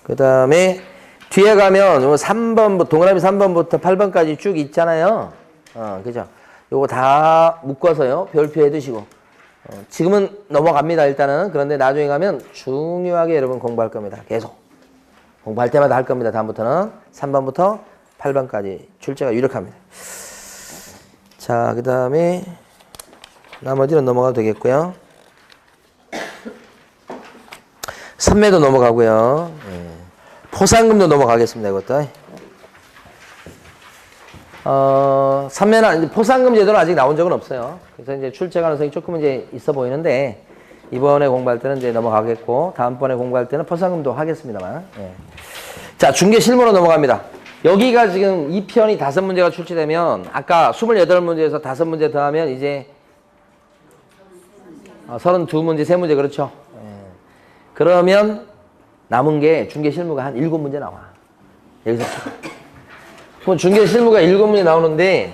A: 그 다음에 뒤에 가면 요 3번, 동그라미 3번부터 8번까지 쭉 있잖아요. 그죠? 요거 다 묶어서요. 별표해 두시고. 지금은 넘어갑니다, 일단은. 그런데 나중에 가면 중요하게 여러분 공부할 겁니다. 계속. 공부할 때마다 할 겁니다. 다음부터는 3번부터 8번까지 출제가 유력합니다. 자, 그 다음에 나머지는 넘어가도 되겠고요. 선매도 넘어가고요. 포상금도 넘어가겠습니다. 이것도. 선매는 이제 포상금 제도는 아직 나온 적은 없어요. 그래서 이제 출제 가능성이 조금 이제 있어 보이는데 이번에 공부할 때는 이제 넘어가겠고 다음번에 공부할 때는 포상금도 하겠습니다만. 자, 중개 실무로 넘어갑니다. 여기가 지금 2편이 5문제가 출제되면 아까 28문제에서 5문제 더하면 이제 32문제, 3문제 그렇죠. 그러면 남은 게 중개 실무가 한 7문제 나와. 여기서. 그럼 중개 실무가 7문제 나오는데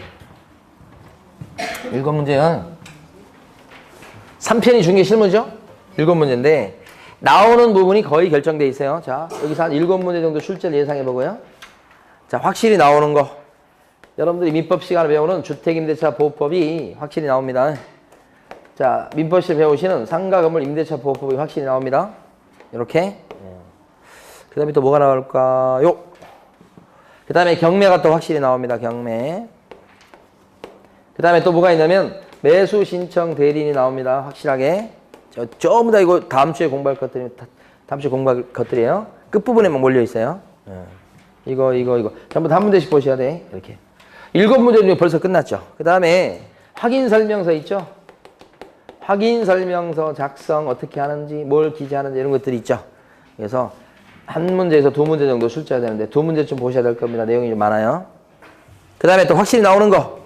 A: 7문제는 3편이 중개 실무죠? 7문제인데 나오는 부분이 거의 결정돼 있어요. 자, 여기서 한 7문제 정도 출제를 예상해 보고요. 자, 확실히 나오는 거. 여러분들이 민법 시간을 배우는 주택임대차 보호법이 확실히 나옵니다. 자, 민법실 배우시는 상가건물 임대차 보호법이 확실히 나옵니다. 이렇게. 그 다음에 또 뭐가 나올까요? 그 다음에 경매가 또 확실히 나옵니다. 경매. 그 다음에 또 뭐가 있냐면 매수 신청 대리인이 나옵니다. 확실하게. 전부 다 이거 다음 주에 공부할 것들이, 다음 주에 공부할 것들이에요. 끝부분에만 몰려 있어요. 이거. 전부 다 한 문제씩 보셔야 돼. 이렇게. 7문제 중에 벌써 끝났죠. 그 다음에 확인설명서 있죠? 확인설명서 작성 어떻게 하는지, 뭘 기재하는지 이런 것들이 있죠. 그래서 한 문제에서 2문제 정도 출제해야 되는데 2문제쯤 보셔야 될 겁니다. 내용이 좀 많아요. 그 다음에 또 확실히 나오는 거.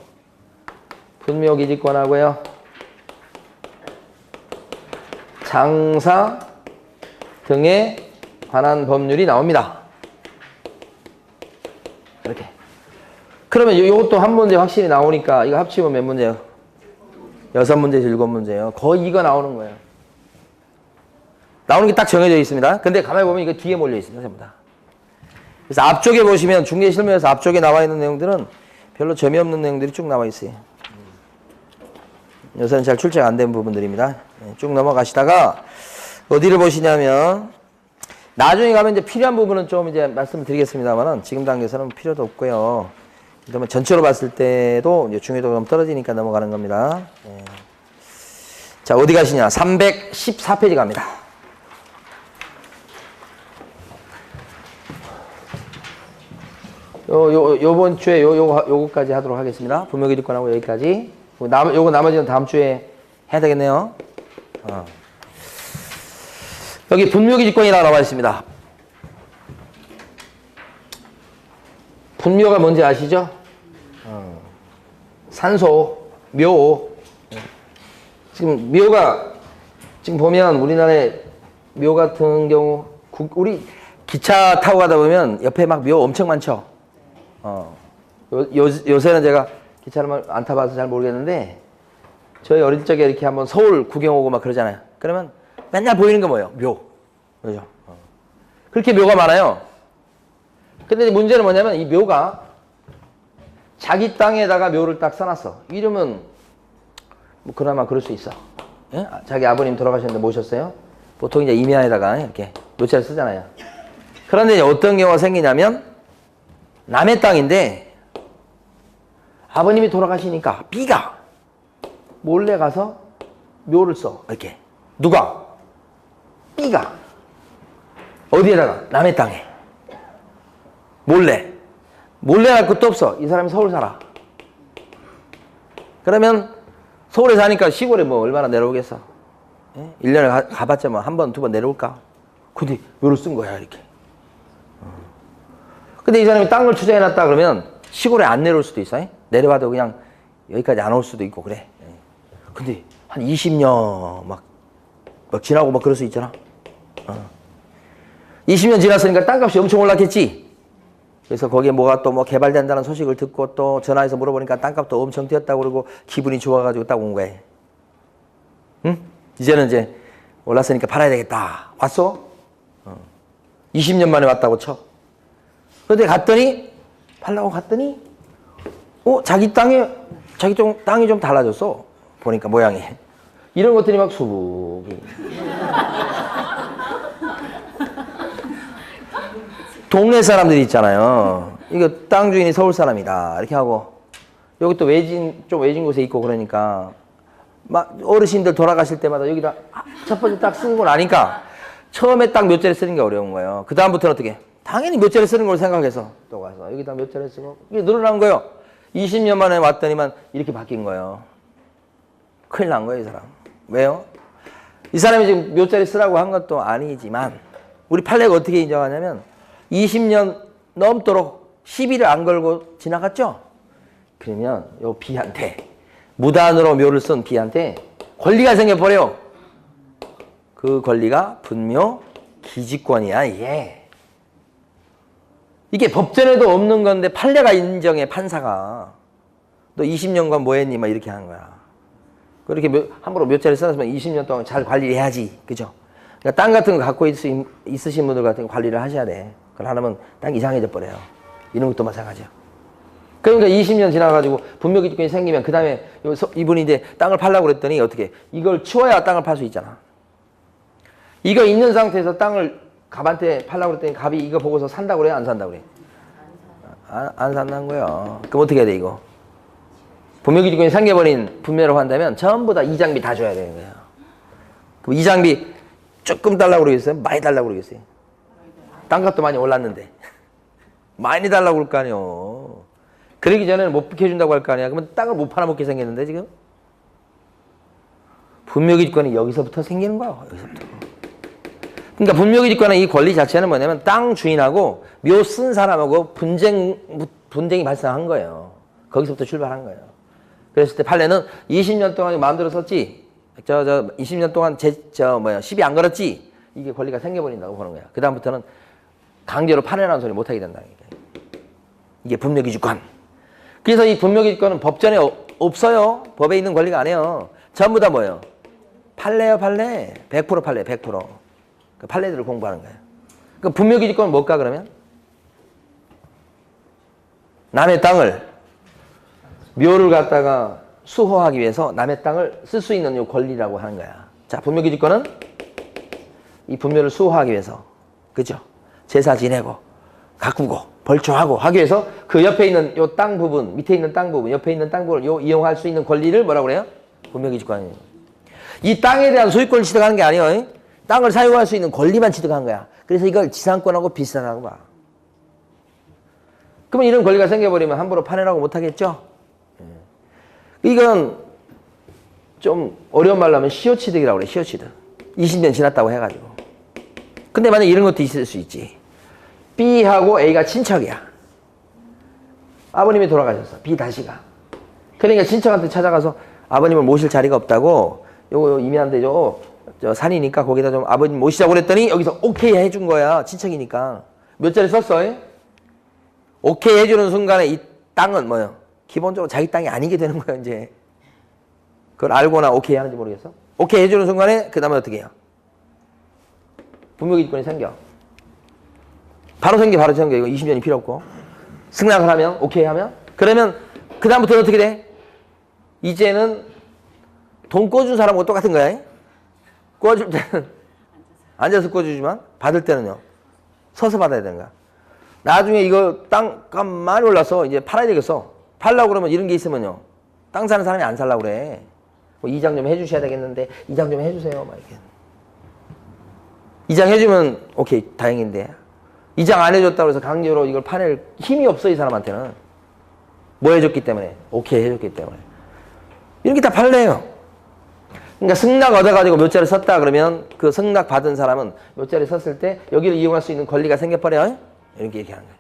A: 분묘기지권하고요. 장사 등에 관한 법률이 나옵니다. 이렇게. 그러면 이것도 한 문제 확실히 나오니까 이거 합치면 몇 문제예요? 6문제에서 7문제예요. 거의 이거 나오는 거예요. 나오는 게 딱 정해져 있습니다. 근데 가만히 보면 이거 뒤에 몰려 있습니다. 전부 다. 그래서 앞쪽에 보시면 중개실무에서 앞쪽에 나와 있는 내용들은 별로 재미없는 내용들이 쭉 나와 있어요. 요새는 잘 출제가 안 된 부분들입니다. 쭉 넘어가시다가 어디를 보시냐면 나중에 가면 이제 필요한 부분은 좀 이제 말씀을 드리겠습니다만은 지금 단계에서는 필요도 없고요. 그러면 전체로 봤을 때도 이제 중요도가 좀 떨어지니까 넘어가는 겁니다. 자, 어디 가시냐? 314페이지 갑니다. 요번 주에 요거까지 하도록 하겠습니다. 분묘기득권하고 여기까지. 요거 나머지는 다음 주에 해야 되겠네요. 여기 분묘기득권이라고 나와 있습니다. 분묘가 뭔지 아시죠? 산소, 묘. 지금 묘가, 지금 보면 우리나라에 묘 같은 경우, 우리 기차 타고 가다 보면 옆에 막 묘 엄청 많죠? 요새는 제가 기차를 안 타봐서 잘 모르겠는데, 저희 어릴 적에 이렇게 한번 서울 구경 오고 막 그러잖아요. 그러면 맨날 보이는 게 뭐예요? 묘. 그죠? 그렇게 묘가 많아요. 근데 문제는 뭐냐면 이 묘가 자기 땅에다가 묘를 딱 써놨어. 이러면 뭐 그나마 그럴 수 있어. 예? 자기 아버님 돌아가셨는데 모셨어요. 보통 이제 이면에다가 이렇게 묘자를 쓰잖아요. 그런데 이제 어떤 경우가 생기냐면 남의 땅인데 아버님이 돌아가시니까 B가 몰래 가서 묘를 써. 이렇게. 누가? B가. 어디에다가? 남의 땅에. 몰래. 몰래 할 것도 없어. 이 사람이 서울 살아. 그러면 서울에 사니까 시골에 뭐 얼마나 내려오겠어. 예? 1년에 가봤자 뭐 한 번, 두 번 내려올까? 근데 묘를 쓴 거야, 이렇게. 근데 이 사람이 땅을 투자해놨다 그러면 시골에 안 내려올 수도 있어. 내려와도 그냥 여기까지 안 올 수도 있고 그래. 근데 한 20년 막 지나고 막 그럴 수 있잖아. 20년 지났으니까 땅값이 엄청 올랐겠지. 그래서 거기에 뭐가 또 뭐 개발된다는 소식을 듣고 또 전화해서 물어보니까 땅값도 엄청 뛰었다고 그러고 기분이 좋아가지고 딱 온 거야. 응? 이제는 이제 올랐으니까 팔아야 되겠다. 왔어? 20년 만에 왔다고 쳐. 근데 갔더니 팔라고 갔더니 자기 땅이 좀 달라졌어. 보니까 모양이. 이런 것들이 막 수북이. 동네 사람들이 있잖아요. 이거 땅 주인이 서울 사람이다. 이렇게 하고 여기 또 좀 외진 곳에 있고 그러니까 막 어르신들 돌아가실 때마다 여기다 첫 번째 딱 쓰는 걸 아니까 처음에 딱 몇 자리 쓰는 게 어려운 거예요. 그 다음부터는 어떻게? 당연히 몇 자리 쓰는 걸 생각해서 또 가서 여기다 몇 자리 쓰고 이게 늘어난 거예요. 20년 만에 왔더니만 이렇게 바뀐 거예요. 큰일 난 거예요, 이 사람. 왜요? 이 사람이 지금 몇 자리 쓰라고 한 것도 아니지만 우리 판례가 어떻게 인정하냐면 20년 넘도록 시비를 안 걸고 지나갔죠? 그러면 요 B한테 무단으로 묘를 쓴 B한테 권리가 생겨버려요. 그 권리가 분묘 기지권이야, 이게. 이게 법전에도 없는 건데 판례가 인정해, 판사가. 너 20년간 뭐 했니? 막 이렇게 하는 거야. 그렇게 함부로 몇 자리 써놨으면 20년 동안 잘 관리해야지. 그죠? 그러니까 땅 같은 거 갖고 있으신 분들 같은 거 관리를 하셔야 돼. 그걸 하면 땅이 이상해져 버려요. 이런 것도 마찬가지야. 그러니까 20년 지나가지고 분묘기득권이 생기면 그 다음에 이분이 이제 땅을 팔려고 그랬더니 어떻게? 이걸 치워야 땅을 팔 수 있잖아. 이거 있는 상태에서 땅을 갑한테 팔려고 그랬더니 갑이 이거 보고서 산다고 그래요? 안 산다고 그래? 안 산다는 거예요. 그럼 어떻게 해야 돼, 이거? 분묘기득권이 생겨버린 분묘라고 한다면 전부 다 이장비 다 줘야 되는 거예요. 그럼 이장비 조금 달라고 그러겠어요? 많이 달라고 그러겠어요? 땅값도 많이 올랐는데. 많이 달라고 그럴 거 아니에요. 그러기 전에는 못 비켜준다고 할 거 아니야. 그러면 땅을 못 팔아먹게 생겼는데, 지금? 분묘기득권이 여기서부터 생기는 거야, 여기서부터. 그러니까 분묘기득권의 이 권리 자체는 뭐냐면 땅 주인하고 묘 쓴 사람하고 분쟁이 발생한 거예요. 거기서부터 출발한 거예요. 그랬을 때 판례는 20년 동안 마음대로 썼지, 20년 동안 시비 안 걸었지, 이게 권리가 생겨버린다고 보는 거야. 그다음부터는 강제로 팔아라는 소리 못하게 된다는 거예요. 이게 분묘기득권. 그래서 이 분묘기득권은 법전에 없어요. 법에 있는 권리가 아니에요. 전부 다 뭐예요? 판례요, 판례. 100% 판례, 100%. 그 판례들을 공부하는 거예요. 그 분묘기득권은 뭘까, 그러면? 남의 땅을 묘를 갖다가 수호하기 위해서 남의 땅을 쓸 수 있는 요 권리라고 하는 거야. 자, 분묘기지권은 이 분묘를 수호하기 위해서, 그죠? 제사 지내고 가꾸고 벌초하고 하기 위해서 그 옆에 있는 요 땅 부분, 밑에 있는 땅 부분, 옆에 있는 땅 부분을 요 이용할 수 있는 권리를 뭐라고 그래요? 분묘기지권이에요. 이 땅에 대한 소유권을 취득하는 게 아니에요. 땅을 사용할 수 있는 권리만 취득한 거야. 그래서 이걸 지상권하고 비슷하다고 봐. 그러면 이런 권리가 생겨버리면 함부로 파내라고 못하겠죠? 이건 좀 어려운 말로 하면 시효취득이라고 그래. 시효취득. 20년 지났다고 해가지고. 근데 만약에 이런 것도 있을 수 있지. B하고 A가 친척이야. 아버님이 돌아가셨어. B 다시가. 그러니까 친척한테 찾아가서 아버님을 모실 자리가 없다고 요거 이민한데 저 산이니까 거기다 좀 아버님 모시자고 그랬더니 여기서 오케이 해준 거야. 친척이니까. 몇 자리 썼어? 오케이 해주는 순간에 이 땅은 뭐예요? 기본적으로 자기 땅이 아니게 되는 거야, 이제. 그걸 알고나 오케이 하는지 모르겠어? 오케이 해주는 순간에 그 다음에 어떻게 해요? 분묘기지권이 생겨. 바로 생겨. 이거 20년이 필요 없고. 승낙을 하면, 오케이 하면. 그러면 그 다음부터는 어떻게 돼? 이제는 돈 꿔준 사람하고 똑같은 거야. 꿔줄 때는 앉아서 꿔주지만 받을 때는요. 서서 받아야 되는 거야. 나중에 이거 땅값 많이 올라서 이제 팔아야 되겠어. 팔려고 그러면 이런 게 있으면요. 땅 사는 사람이 안 살려고 그래. 뭐 이장 좀 해주셔야 되겠는데 이장 좀 해주세요. 막 이렇게. 이장 해주면 오케이 다행인데 이장 안 해줬다고 해서 강제로 이걸 파낼 힘이 없어 이 사람한테는. 뭐 해줬기 때문에? 오케이 해줬기 때문에. 이런 게 다 팔래요. 그러니까 승낙 얻어가지고 몇 자리 썼다 그러면 그 승낙 받은 사람은 몇 자리 썼을 때 여기를 이용할 수 있는 권리가 생겨버려요. 이렇게 얘기하는 거예요.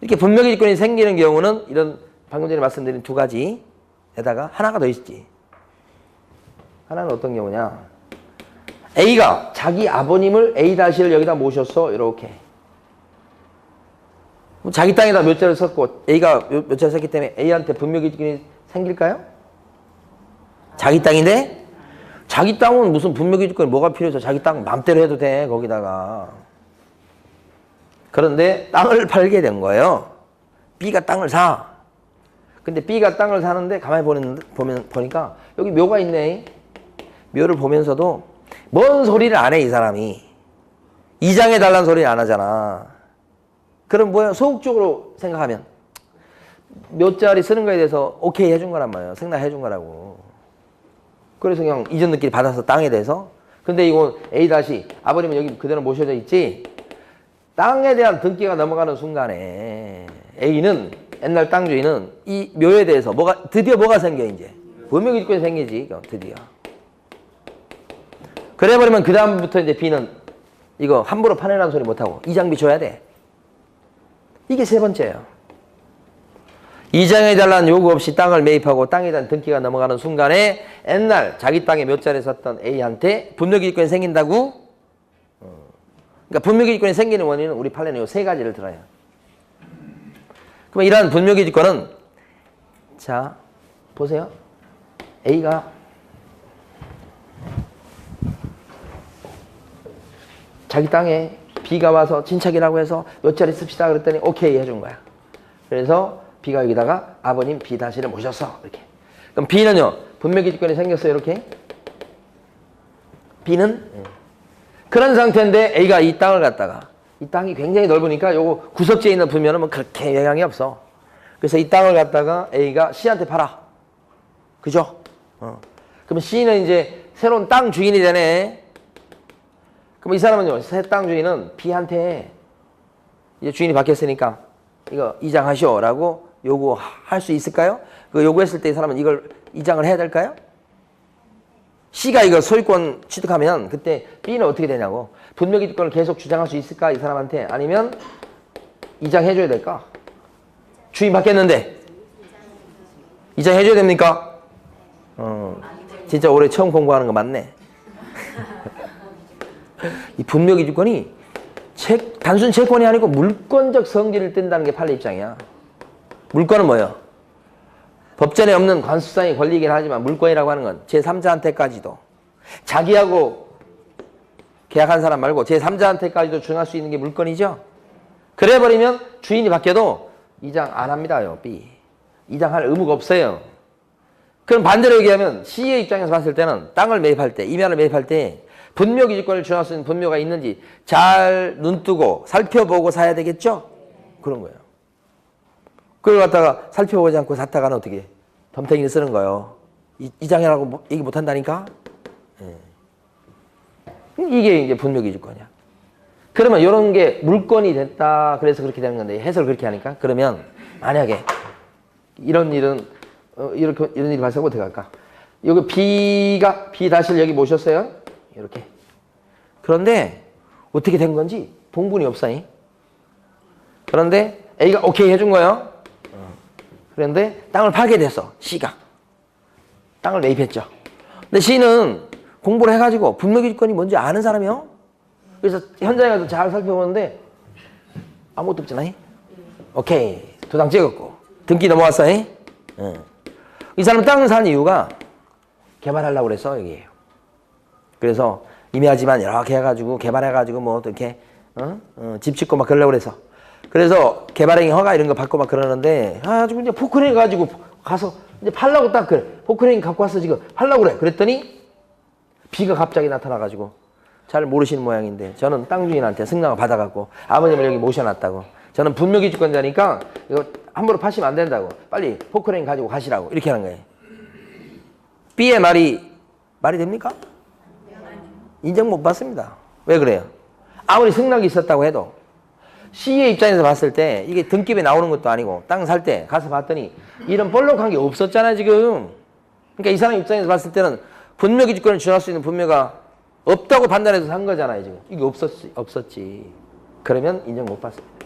A: 이렇게 분묘기지권이 생기는 경우는 이런 방금 전에 말씀드린 두 가지에다가 하나가 더 있지. 하나는 어떤 경우냐. A가 자기 아버님을 A-를 여기다 모셨어. 이렇게. 자기 땅에다 몇 자를 썼고 A가 몇 자를 썼기 때문에 A한테 분묘기지권이 생길까요? 자기 땅인데? 자기 땅은 무슨 분묘기지권이 뭐가 필요해서 자기 땅 맘대로 해도 돼. 거기다가. 그런데 땅을 팔게 된 거예요. B가 땅을 사. 근데 B가 땅을 사는데 가만히 보니까 여기 묘가 있네. 묘를 보면서도 뭔 소리를 안 해, 이 사람이. 이장해달라는 소리를 안 하잖아. 그럼 뭐야? 소극적으로 생각하면 몇 자리 쓰는 거에 대해서 오케이 해준 거란 말이에요. 승낙해 준 거라고. 그래서 그냥 이전들끼리 받아서 땅에 대해서. 근데 이건 A- 아버님은 여기 그대로 모셔져 있지. 땅에 대한 등기가 넘어가는 순간에 A는 옛날 땅 주인은 이 묘에 대해서 드디어 뭐가 생겨 이제 분묘기지권이 생기지 드디어. 그래버리면 그 다음부터 이제 B는 이거 함부로 파내라는 소리 못하고 이장비 줘야 돼. 이게 세 번째예요. 이장해달라는 요구 없이 땅을 매입하고 땅에 대한 등기가 넘어가는 순간에 옛날 자기 땅에 몇 자리 썼던 A한테 분묘기지권이 생긴다고. 그러니까 분묘기지권이 생기는 원인은 우리 판례는 요 세 가지를 들어요. 그럼 이러한 분묘기지권은 자 보세요. A가 자기 땅에 B가 와서 친척이라고 해서 몇 자리 씁시다 그랬더니 오케이 해준 거야. 그래서 B가 여기다가 아버님 B-를 모셨어. 이렇게. 그럼 B는요. 분묘기지권이 생겼어요. 이렇게. B는 그런 상태인데 A가 이 땅을 갖다가 이 땅이 굉장히 넓으니까 요거 구석지에 있는 분묘는 뭐 그렇게 영향이 없어. 그래서 이 땅을 갖다가 A가 C한테 팔아. 그죠? 그럼 C는 이제 새로운 땅 주인이 되네. 그럼 이 사람은요. 새 땅 주인은 B한테 이제 주인이 바뀌었으니까 이거 이장하시오라고 요구할 수 있을까요? 그 요구했을 때 이 사람은 이걸 이장을 해야 될까요? C가 이거 소유권 취득하면 그때 B는 어떻게 되냐고. 분묘기지권을 계속 주장할 수 있을까? 이 사람한테. 아니면 이장해줘야 될까? 주인 바뀌었는데 이장해줘야 됩니까? 진짜 올해 처음 공부하는 거 맞네. 이 분묘기지권이 단순 채권이 아니고 물권적 성질을 띈다는 게 판례 입장이야. 물권은 뭐예요? 법전에 없는 관습상의 권리이긴 하지만 물권이라고 하는 건 제3자한테까지도 자기하고 계약한 사람 말고 제3자한테까지도 주장할 수 있는 게 물권이죠. 그래버리면 주인이 바뀌어도 이장 안 합니다요. B. 이장할 의무가 없어요. 그럼 반대로 얘기하면 C의 입장에서 봤을 때는 땅을 매입할 때, 임야를 매입할 때 분묘기지권을 주장할 수 있는 분묘가 있는지 잘 눈뜨고 살펴보고 사야 되겠죠? 그런 거예요. 그걸 갖다가 살펴보지 않고 샀다가는 어떻게 해? 덤탱이를 쓰는 거예요. 이장이라고 얘기 못 한다니까? 이게 이제 분묘기지권이야. 그러면 이런 게 물건이 됐다. 그래서 그렇게 되는 건데 해석을 그렇게 하니까 그러면 만약에 이런 일은 이런 일이 발생하면 어떻게 할까? 여기 B가 B 다시를 여기 모셨어요. 이렇게. 그런데 어떻게 된 건지 동분이 없어요. 그런데 A가 오케이 해준 거예요. 그런데 땅을 팔게 됐어. C가. 땅을 매입했죠. 근데 C는 공부를 해가지고 분묘기지권이 뭔지 아는 사람이요. 그래서 현장에 가서 잘 살펴보는데 아무것도 없잖아요. 오케이. 도장 찍었고 등기 넘어왔어. 이 사람 땅을 산 이유가 개발하려고 그래서 여기에요. 그래서 임야지만 이렇게 해가지고 개발해가지고 뭐 어떻게 집 짓고 막 그러려고 그래서 그래서 개발행위 허가 이런 거 받고 막 그러는데 아주 이제 포크레인 가지고 가서 이제 팔라고 딱 그래. 포크레인 갖고 왔어 지금 팔라고 그래. 그랬더니 B가 갑자기 나타나가지고 잘 모르시는 모양인데 저는 땅 주인한테 승낙을 받아갖고 아버님을 여기 모셔놨다고. 저는 분묘기지권자니까 이거 함부로 파시면 안 된다고. 빨리 포크레인 가지고 가시라고 이렇게 하는 거예요. B의 말이 됩니까? 인정 못 받습니다. 왜 그래요? 아무리 승낙이 있었다고 해도 C의 입장에서 봤을 때 이게 등기부에 나오는 것도 아니고 땅 살 때 가서 봤더니 이런 볼록한 게 없었잖아요 지금. 그러니까 이 사람 입장에서 봤을 때는 분묘기지권을 주장할 수 있는 분묘가 없다고 판단해서 산 거잖아요 지금. 이게 없었지. 그러면 인정 못 받습니다.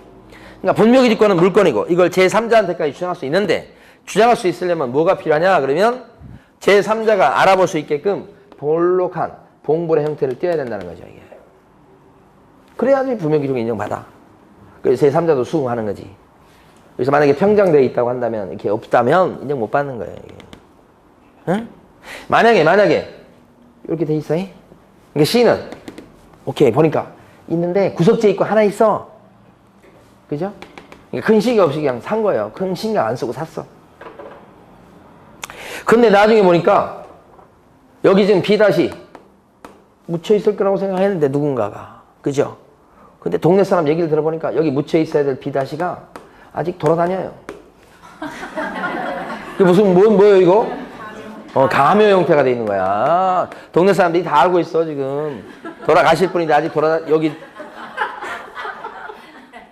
A: 그러니까 분묘기지권은 물건이고 이걸 제3자한테까지 주장할 수 있는데 주장할 수 있으려면 뭐가 필요하냐 그러면 제3자가 알아볼 수 있게끔 볼록한 봉불의 형태를 띄어야 된다는 거죠 이게. 그래야지 분묘기지권 인정받아. 그래서 제3자도 수긍하는 거지. 그래서 만약에 평정되어 있다고 한다면 이렇게 없다면 인정 못 받는 거예요 이게. 응? 만약에 이렇게 돼 있어. 그러니까 C는 오케이 보니까 있는데 구석재 있고 하나 있어. 그죠? 그러니까 큰 신경 없이 그냥 산 거예요. 큰 신경 안 쓰고 샀어. 근데 나중에 보니까 여기 지금 B 다시 묻혀 있을 거라고 생각했는데 누군가가. 그죠? 근데 동네 사람 얘기를 들어보니까 여기 묻혀 있어야 될 B 다시가 아직 돌아다녀요. 이게 무슨 뭐예요 이거? 가묘 형태가 돼 있는 거야. 동네 사람들이 다 알고 있어 지금. 돌아가실 분인데 아직 여기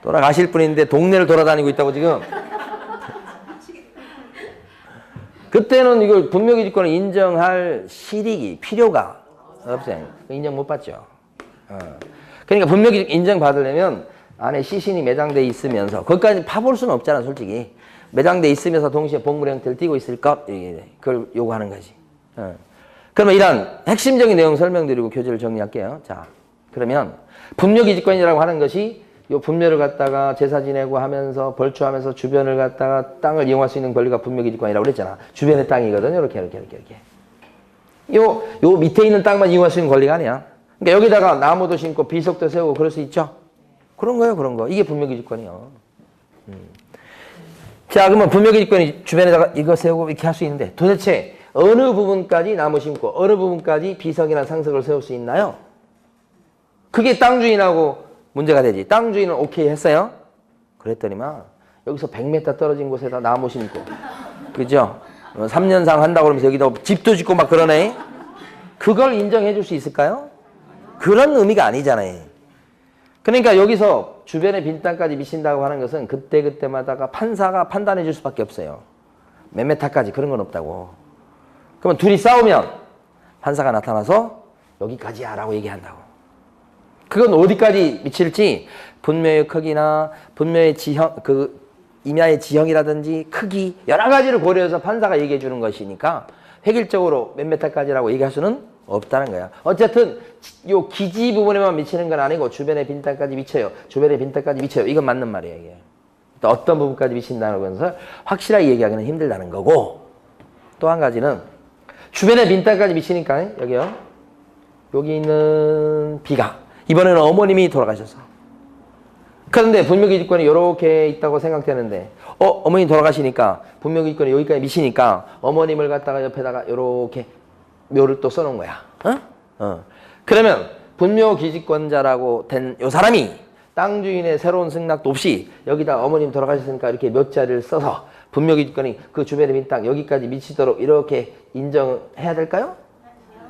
A: 돌아가실 분인데 동네를 돌아다니고 있다고 지금. 그때는 이걸 분묘기지권을 인정할 실익이 필요가 없어요. 인정 못 받죠. 그러니까 분묘기 인정받으려면 안에 시신이 매장돼 있으면서 거기까지 파볼 수는 없잖아 솔직히. 매장돼 있으면서 동시에 봉물 형태를 띠고 있을 것 그걸 요구하는 거지. 그러면 이런 핵심적인 내용 설명드리고 교재를 정리할게요. 자, 그러면 분묘기지권이라고 하는 것이 요 분묘를 갖다가 제사 지내고 하면서 벌초하면서 주변을 갖다가 땅을 이용할 수 있는 권리가 분묘기지권이라고 그랬잖아. 주변의 땅이거든요. 이렇게. 요 밑에 있는 땅만 이용할 수 있는 권리가 아니야. 그러니까 여기다가 나무도 심고 비석도 세우고 그럴 수 있죠. 그런 거예요. 이게 분묘기지권이요. 자, 그러면 분묘기지권이 주변에다가 이거 세우고 이렇게 할 수 있는데 도대체 어느 부분까지 나무 심고 어느 부분까지 비석이나 상석을 세울 수 있나요? 그게 땅 주인하고 문제가 되지. 땅 주인은 오케이 했어요. 그랬더니만 여기서 100m 떨어진 곳에다 나무 심고 그죠? 3년상 한다고 그러면서 여기다 집도 짓고 막 그러네. 그걸 인정해 줄 수 있을까요? 그런 의미가 아니잖아요. 그러니까 여기서 주변의 빈 땅까지 미친다고 하는 것은 그때마다가 판사가 판단해 줄 수밖에 없어요. 몇 메타까지 그런 건 없다고. 그러면 둘이 싸우면 판사가 나타나서 여기까지야 라고 얘기한다고. 그건 어디까지 미칠지 분묘의 크기나 분묘의 지형, 임야의 지형이라든지 크기 여러 가지를 고려해서 판사가 얘기해 주는 것이니까 획일적으로 몇 메타까지라고 얘기할 수는 없다는 거야. 어쨌든 요 기지 부분에만 미치는 건 아니고 주변의 빈 땅까지 미쳐요. 주변의 빈 땅까지 미쳐요. 이건 맞는 말이에요. 이게. 또 어떤 부분까지 미친다는 것을 확실하게 얘기하기는 힘들다는 거고 또 한 가지는 주변의 빈 땅까지 미치니까 여기요. 여기 있는 B가 이번에는 어머님이 돌아가셔서 그런데 분묘기지권이 이렇게 있다고 생각되는데 어머니 돌아가시니까 분묘기지권이 여기까지 미시니까 어머님을 갖다가 옆에다가 이렇게 묘를 또 써놓은 거야. 그러면 분묘기지권자라고 된 요 사람이 땅 주인의 새로운 승낙도 없이 여기다 어머님 돌아가셨으니까 이렇게 몇 자리를 써서 분묘기지권이 그 주변에 빈 땅 여기까지 미치도록 이렇게 인정해야 될까요?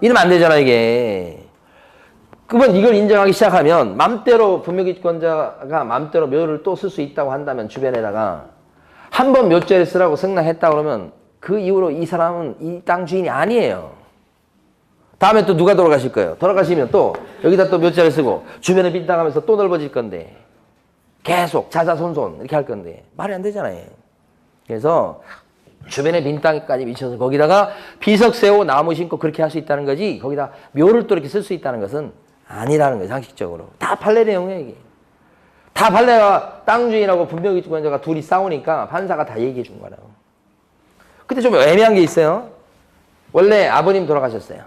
A: 이러면 안 되잖아 이게. 그러면 이걸 인정하기 시작하면 맘대로 분묘기지권자가 맘대로 묘를 또 쓸 수 있다고 한다면 주변에다가 한 번 묘자를 쓰라고 승낙했다 그러면 그 이후로 이 사람은 이 땅 주인이 아니에요. 다음에 또 누가 돌아가실 거예요? 돌아가시면 또 여기다 또 묘자를 쓰고 주변에 빈 땅 하면서 또 넓어질 건데 계속 자자손손 이렇게 할 건데 말이 안 되잖아요. 그래서 주변에 빈 땅까지 미쳐서 거기다가 비석 세우고 나무 심고 그렇게 할 수 있다는 거지 거기다 묘를 또 이렇게 쓸 수 있다는 것은 아니라는 거예요. 상식적으로. 다 판례 내용이에요 이게. 다 판례가 땅 주인하고 분묘기지권자가 둘이 싸우니까 판사가 다 얘기해 준 거라고. 근데 좀 애매한 게 있어요. 원래 아버님 돌아가셨어요.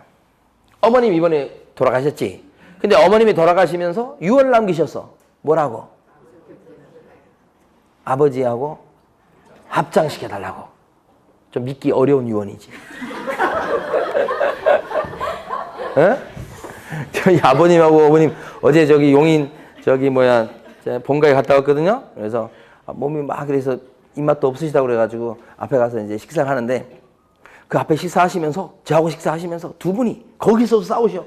A: 어머님 이번에 돌아가셨지. 근데 어머님이 돌아가시면서 유언을 남기셨어. 뭐라고? 아버지하고 합장시켜달라고. 좀 믿기 어려운 유언이지. 에? 저희 아버님하고 어머님 어제 저기 용인 저기 뭐야 본가에 갔다 왔거든요. 그래서 몸이 막 그래서 입맛도 없으시다고 그래가지고 앞에 가서 이제 식사를 하는데 그 앞에 식사하시면서 저하고 식사하시면서 두 분이 거기서 싸우셔.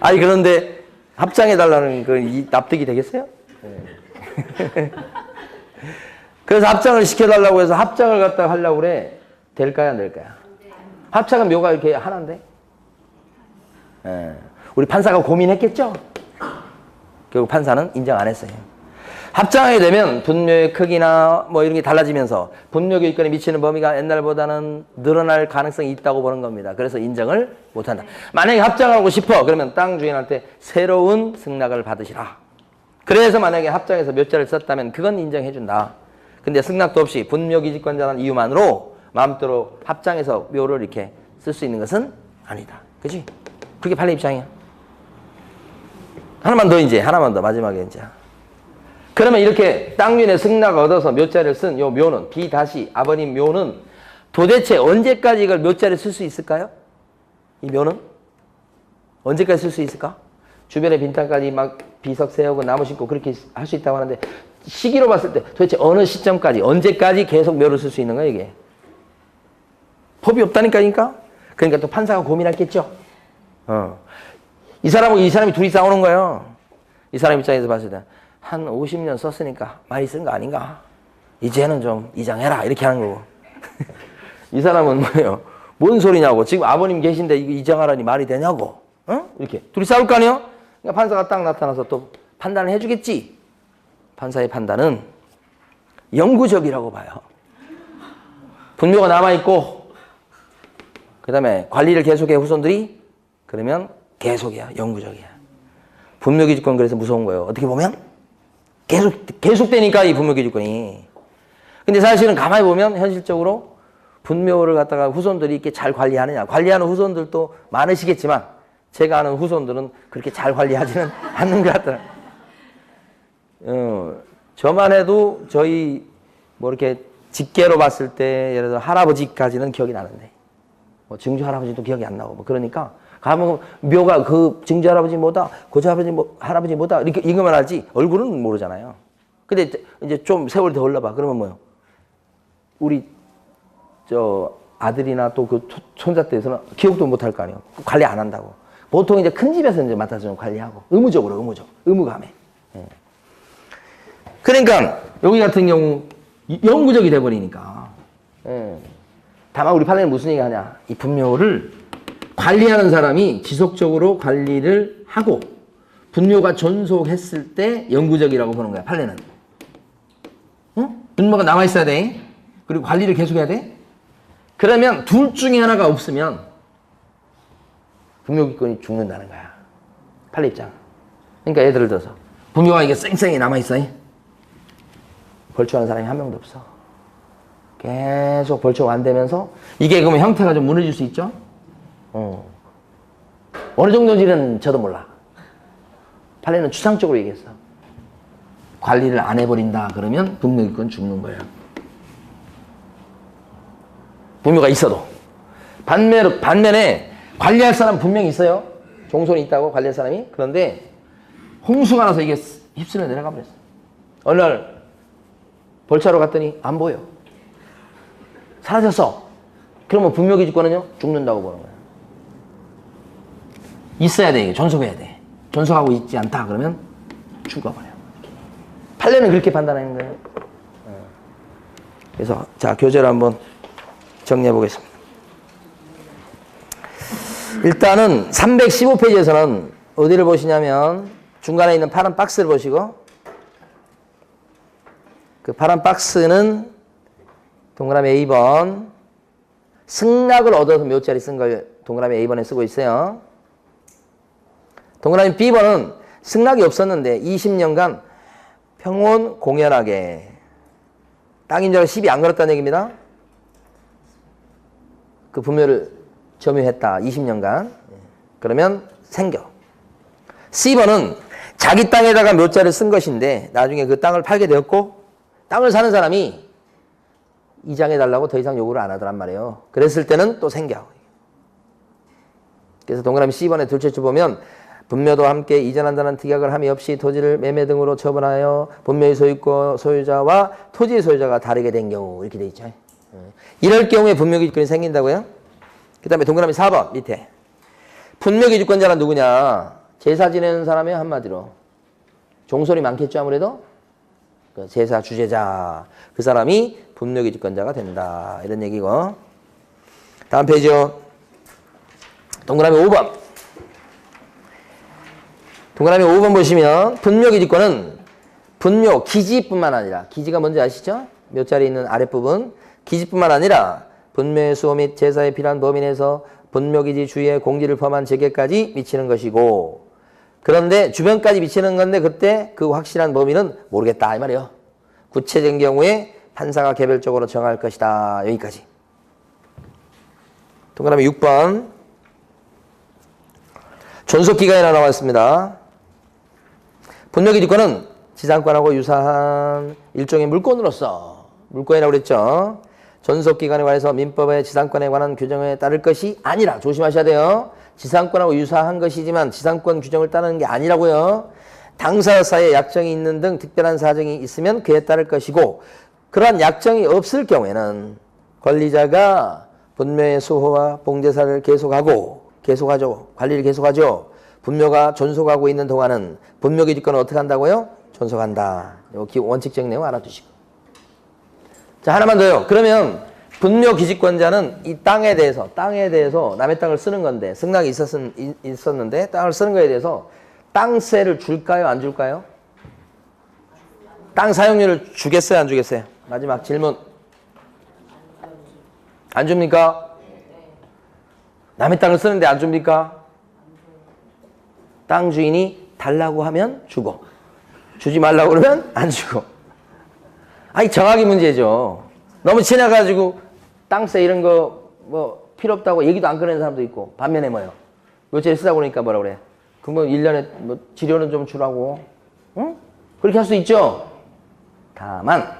A: 아니 그런데 합장해달라는 그 납득이 되겠어요? 네. 그래서 합장을 시켜달라고 해서 합장을 갖다가 하려고 그래. 될까요 안 될까요? 합장은 묘가 이렇게 하나인데 우리 판사가 고민했겠죠? 결국 판사는 인정 안 했어요. 합장하게 되면 분묘의 크기나 뭐 이런 게 달라지면서 분묘기지권에 미치는 범위가 옛날보다는 늘어날 가능성이 있다고 보는 겁니다. 그래서 인정을 못한다. 만약에 합장하고 싶어 그러면 땅 주인한테 새로운 승낙을 받으시라. 그래서 만약에 합장해서 몇 자를 썼다면 그건 인정해준다. 근데 승낙도 없이 분묘기지권자라는 이유만으로 마음대로 합장해서 묘를 이렇게 쓸 수 있는 것은 아니다. 그치? 그게 판례 입장이야. 하나만 더 마지막에 이제. 그러면 이렇게 땅 주인의 승낙을 얻어서 묘자를 쓴 요 묘는 비다시 아버님 묘는 도대체 언제까지 이걸 묘자를 쓸 수 있을까요? 이 묘는 언제까지 쓸 수 있을까? 주변에 빈 땅까지 막 비석 세우고 나무 심고 그렇게 할 수 있다고 하는데 시기로 봤을 때 도대체 어느 시점까지 언제까지 계속 묘를 쓸 수 있는 거야 이게? 법이 없다니까니까? 그러니까 또 판사가 고민했겠죠. 이 사람이 둘이 싸우는 거예요. 이 사람 입장에서 봤을 때 한 50년 썼으니까 많이 쓴 거 아닌가? 이제는 좀 이장해라 이렇게 하는 거고. 이 사람은 뭐예요? 뭔 소리냐고. 지금 아버님 계신데 이거 이장하라니 말이 되냐고. 이렇게 둘이 싸울 거 아니에요? 그러니까 판사가 딱 나타나서 또 판단을 해주겠지. 판사의 판단은 영구적이라고 봐요. 분묘가 남아있고 그 다음에 관리를 계속해 후손들이 그러면 계속이야. 영구적이야. 분묘기지권 그래서 무서운 거예요. 어떻게 보면 계속되니까 이 분묘기지권이. 근데 사실은 가만히 보면 현실적으로 분묘를 갖다가 후손들이 이렇게 잘 관리하느냐. 관리하는 후손들도 많으시겠지만 제가 아는 후손들은 그렇게 잘 관리하지는 않는 것 같더라. 저만 해도 저희 뭐 이렇게 직계로 봤을 때 예를 들어 할아버지까지는 기억이 나는데 뭐 증조 할아버지도 기억이 안 나고 뭐 그러니까 가면 묘가 그 증조 할아버지 뭐다, 고조 할아버지 뭐다 이렇게 이거만 알지 얼굴은 모르잖아요. 근데 이제 좀 세월이 더 흘러봐. 그러면 뭐요? 우리 저 아들이나 또 그 손자 때에서는 기억도 못 할 거 아니에요. 관리 안 한다고. 보통 이제 큰 집에서 이제 맡아서 좀 관리하고 의무감에. 예. 그러니까 여기 같은 경우 영구적이 돼버리니까. 예. 다만 우리 판례는 무슨 얘기 하냐? 이 분묘를 관리하는 사람이 지속적으로 관리를 하고 분묘가 존속했을 때 영구적이라고 보는 거야. 판례는. 분묘가 남아 있어야 돼. 그리고 관리를 계속해야 돼. 그러면 둘 중에 하나가 없으면 분묘기권이 죽는다는 거야. 판례 입장. 그러니까 예를 들어서 분묘가 이게 쌩쌩이 남아 있어. 벌초하는 사람이 한 명도 없어. 계속 벌초가 안 되면서 이게 그러면 형태가 좀 무너질 수 있죠? 어느 정도인지는 저도 몰라. 판례는 추상적으로 얘기했어. 관리를 안 해버린다 그러면 분묘기권 죽는 거예요. 분묘가 있어도. 반면에 관리할 사람 분명히 있어요. 종손이 있다고 관리할 사람이. 그런데 홍수가 나서 이게 휩쓸려 내려가 버렸어. 어느 날 벌차로 갔더니 안 보여. 사라졌어. 그러면 분묘기지권은요 죽는다고 보는 거야. 있어야 돼. 이게 존속해야 돼. 존속하고 있지 않다 그러면 죽어버려. 판례는 그렇게 판단하는 거예요. 그래서 자 교재를 한번 정리해 보겠습니다. 일단은 315페이지에서는 어디를 보시냐면 중간에 있는 파란 박스를 보시고, 그 파란 박스는 동그라미 A번 승낙을 얻어서 몇 자리 쓴 걸 동그라미 A번에 쓰고 있어요. 동그라미 B번은 승낙이 없었는데 20년간 평온 공연하게 땅 인정을 시비 안 걸었다는 얘기입니다. 그 분묘를 점유했다. 20년간. 그러면 생겨. C번은 자기 땅에다가 몇 자를 쓴 것인데 나중에 그 땅을 팔게 되었고 땅을 사는 사람이 이장해달라고 더 이상 요구를 안 하더란 말이에요. 그랬을 때는 또 생겨. 그래서 동그라미 C번의 둘째 줄 보면 분묘도 함께 이전한다는 특약을 함이 없이 토지를 매매 등으로 처분하여 분묘의 소유권 소유자와 토지의 소유자가 다르게 된 경우 이렇게 돼 있죠. 이럴 경우에 분묘기지권이 생긴다고요. 그 다음에 동그라미 4번 밑에 분묘기지권자는 누구냐. 제사 지내는 사람이에요. 한마디로. 종손이 많겠죠. 아무래도. 제사 주제자. 그 사람이 분묘기지권자가 된다. 이런 얘기고. 다음 페이지요. 동그라미 5번. 동그라미 5번 보시면 분묘기지권은 분묘 기지뿐만 아니라, 기지가 뭔지 아시죠? 몇 자리 있는 아랫부분. 기지뿐만 아니라 분묘의 수호 및 제사에 필요한 범위 내에서 분묘기지 주위에 공지를 포함한 재개까지 미치는 것이고, 그런데 주변까지 미치는 건데 그때 그 확실한 범위는 모르겠다 이 말이에요. 구체적인 경우에 판사가 개별적으로 정할 것이다. 여기까지. 동그라미 6번. 존속기간이 나와 있습니다. 분묘기지권은 지상권하고 유사한 일종의 물권으로서, 물권이라고 그랬죠. 존속기간에 관해서 민법의 지상권에 관한 규정에 따를 것이 아니라, 조심하셔야 돼요. 지상권하고 유사한 것이지만 지상권 규정을 따르는 게 아니라고요. 당사 사이에 약정이 있는 등 특별한 사정이 있으면 그에 따를 것이고, 그러한 약정이 없을 경우에는 권리자가 분묘의 수호와 봉제사를 계속하죠. 관리를 계속하죠. 분묘가 존속하고 있는 동안은 분묘기지권을 어떻게 한다고요? 존속한다. 이 원칙적 내용 알아두시고. 자, 하나만 더요. 그러면 분묘기지권자는 이 땅에 대해서 남의 땅을 쓰는 건데, 승낙이 있었는데 땅을 쓰는 거에 대해서 땅세를 줄까요? 안 줄까요? 땅 사용료를 주겠어요? 안 주겠어요? 마지막 질문. 안 줍니까? 남의 땅을 쓰는데 안 줍니까? 땅 주인이 달라고 하면 주고, 주지 말라고 그러면 안 주고. 아니, 정확히 문제죠. 너무 친해가지고 땅세 이런 거 뭐 필요 없다고 얘기도 안 꺼내는 사람도 있고, 반면에 뭐요? 며칠 쓰다 보니까 뭐라 그래? 그러면 1년에 뭐 지료는 좀 주라고. 응? 그렇게 할 수 있죠. 다만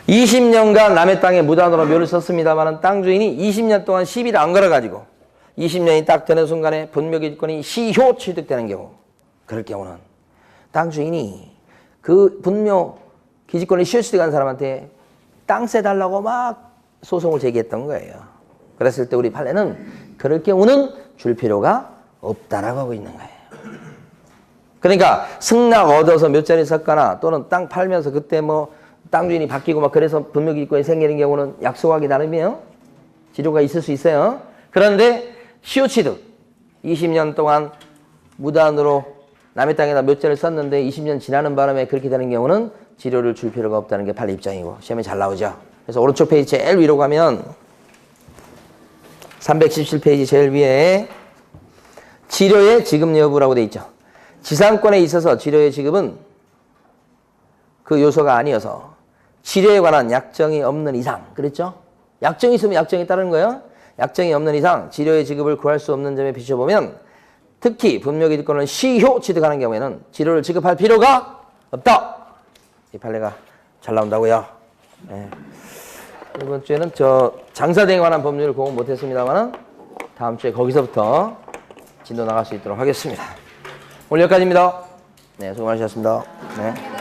A: 20년간 남의 땅에 무단으로 묘를 썼습니다만 땅 주인이 20년 동안 시비를 안 걸어가지고 20년이 딱 되는 순간에 분묘기지권이 시효 취득되는 경우, 그럴 경우는 땅 주인이 그 분묘 기지권이 시효 취득한 사람한테 땅세 달라고 막 소송을 제기했던 거예요. 그랬을 때 우리 판례는 그럴 경우는 줄 필요가 없다라고 하고 있는 거예요. 그러니까 승낙 얻어서 몇 자리 섰거나 또는 땅 팔면서 그때 뭐 땅 주인이 바뀌고 막 그래서 분묘기지권이 생기는 경우는 약속하기 나름이에요. 지료가 있을 수 있어요. 그런데 시효 취득 20년 동안 무단으로 남의 땅에다 몇 자리를 썼는데 20년 지나는 바람에 그렇게 되는 경우는 지료를 줄 필요가 없다는 게 판례 입장이고, 시험에 잘 나오죠. 그래서 오른쪽 페이지 제일 위로 가면 317페이지 제일 위에 지료의 지급 여부라고 돼 있죠. 지상권에 있어서 지료의 지급은 그 요소가 아니어서 지료에 관한 약정이 없는 이상, 그랬죠? 약정이 있으면 약정이 따르는 거예요. 약정이 없는 이상 지료의 지급을 구할 수 없는 점에 비춰보면 특히 분묘기 듣고는 시효 취득하는 경우에는 지료를 지급할 필요가 없다. 이 판례가 잘 나온다고요. 네. 이번 주에는 저 장사대행에 관한 법률을 공부 못했습니다만 다음 주에 거기서부터 진도 나갈 수 있도록 하겠습니다. 오늘 여기까지입니다. 네, 수고 많으셨습니다. 네.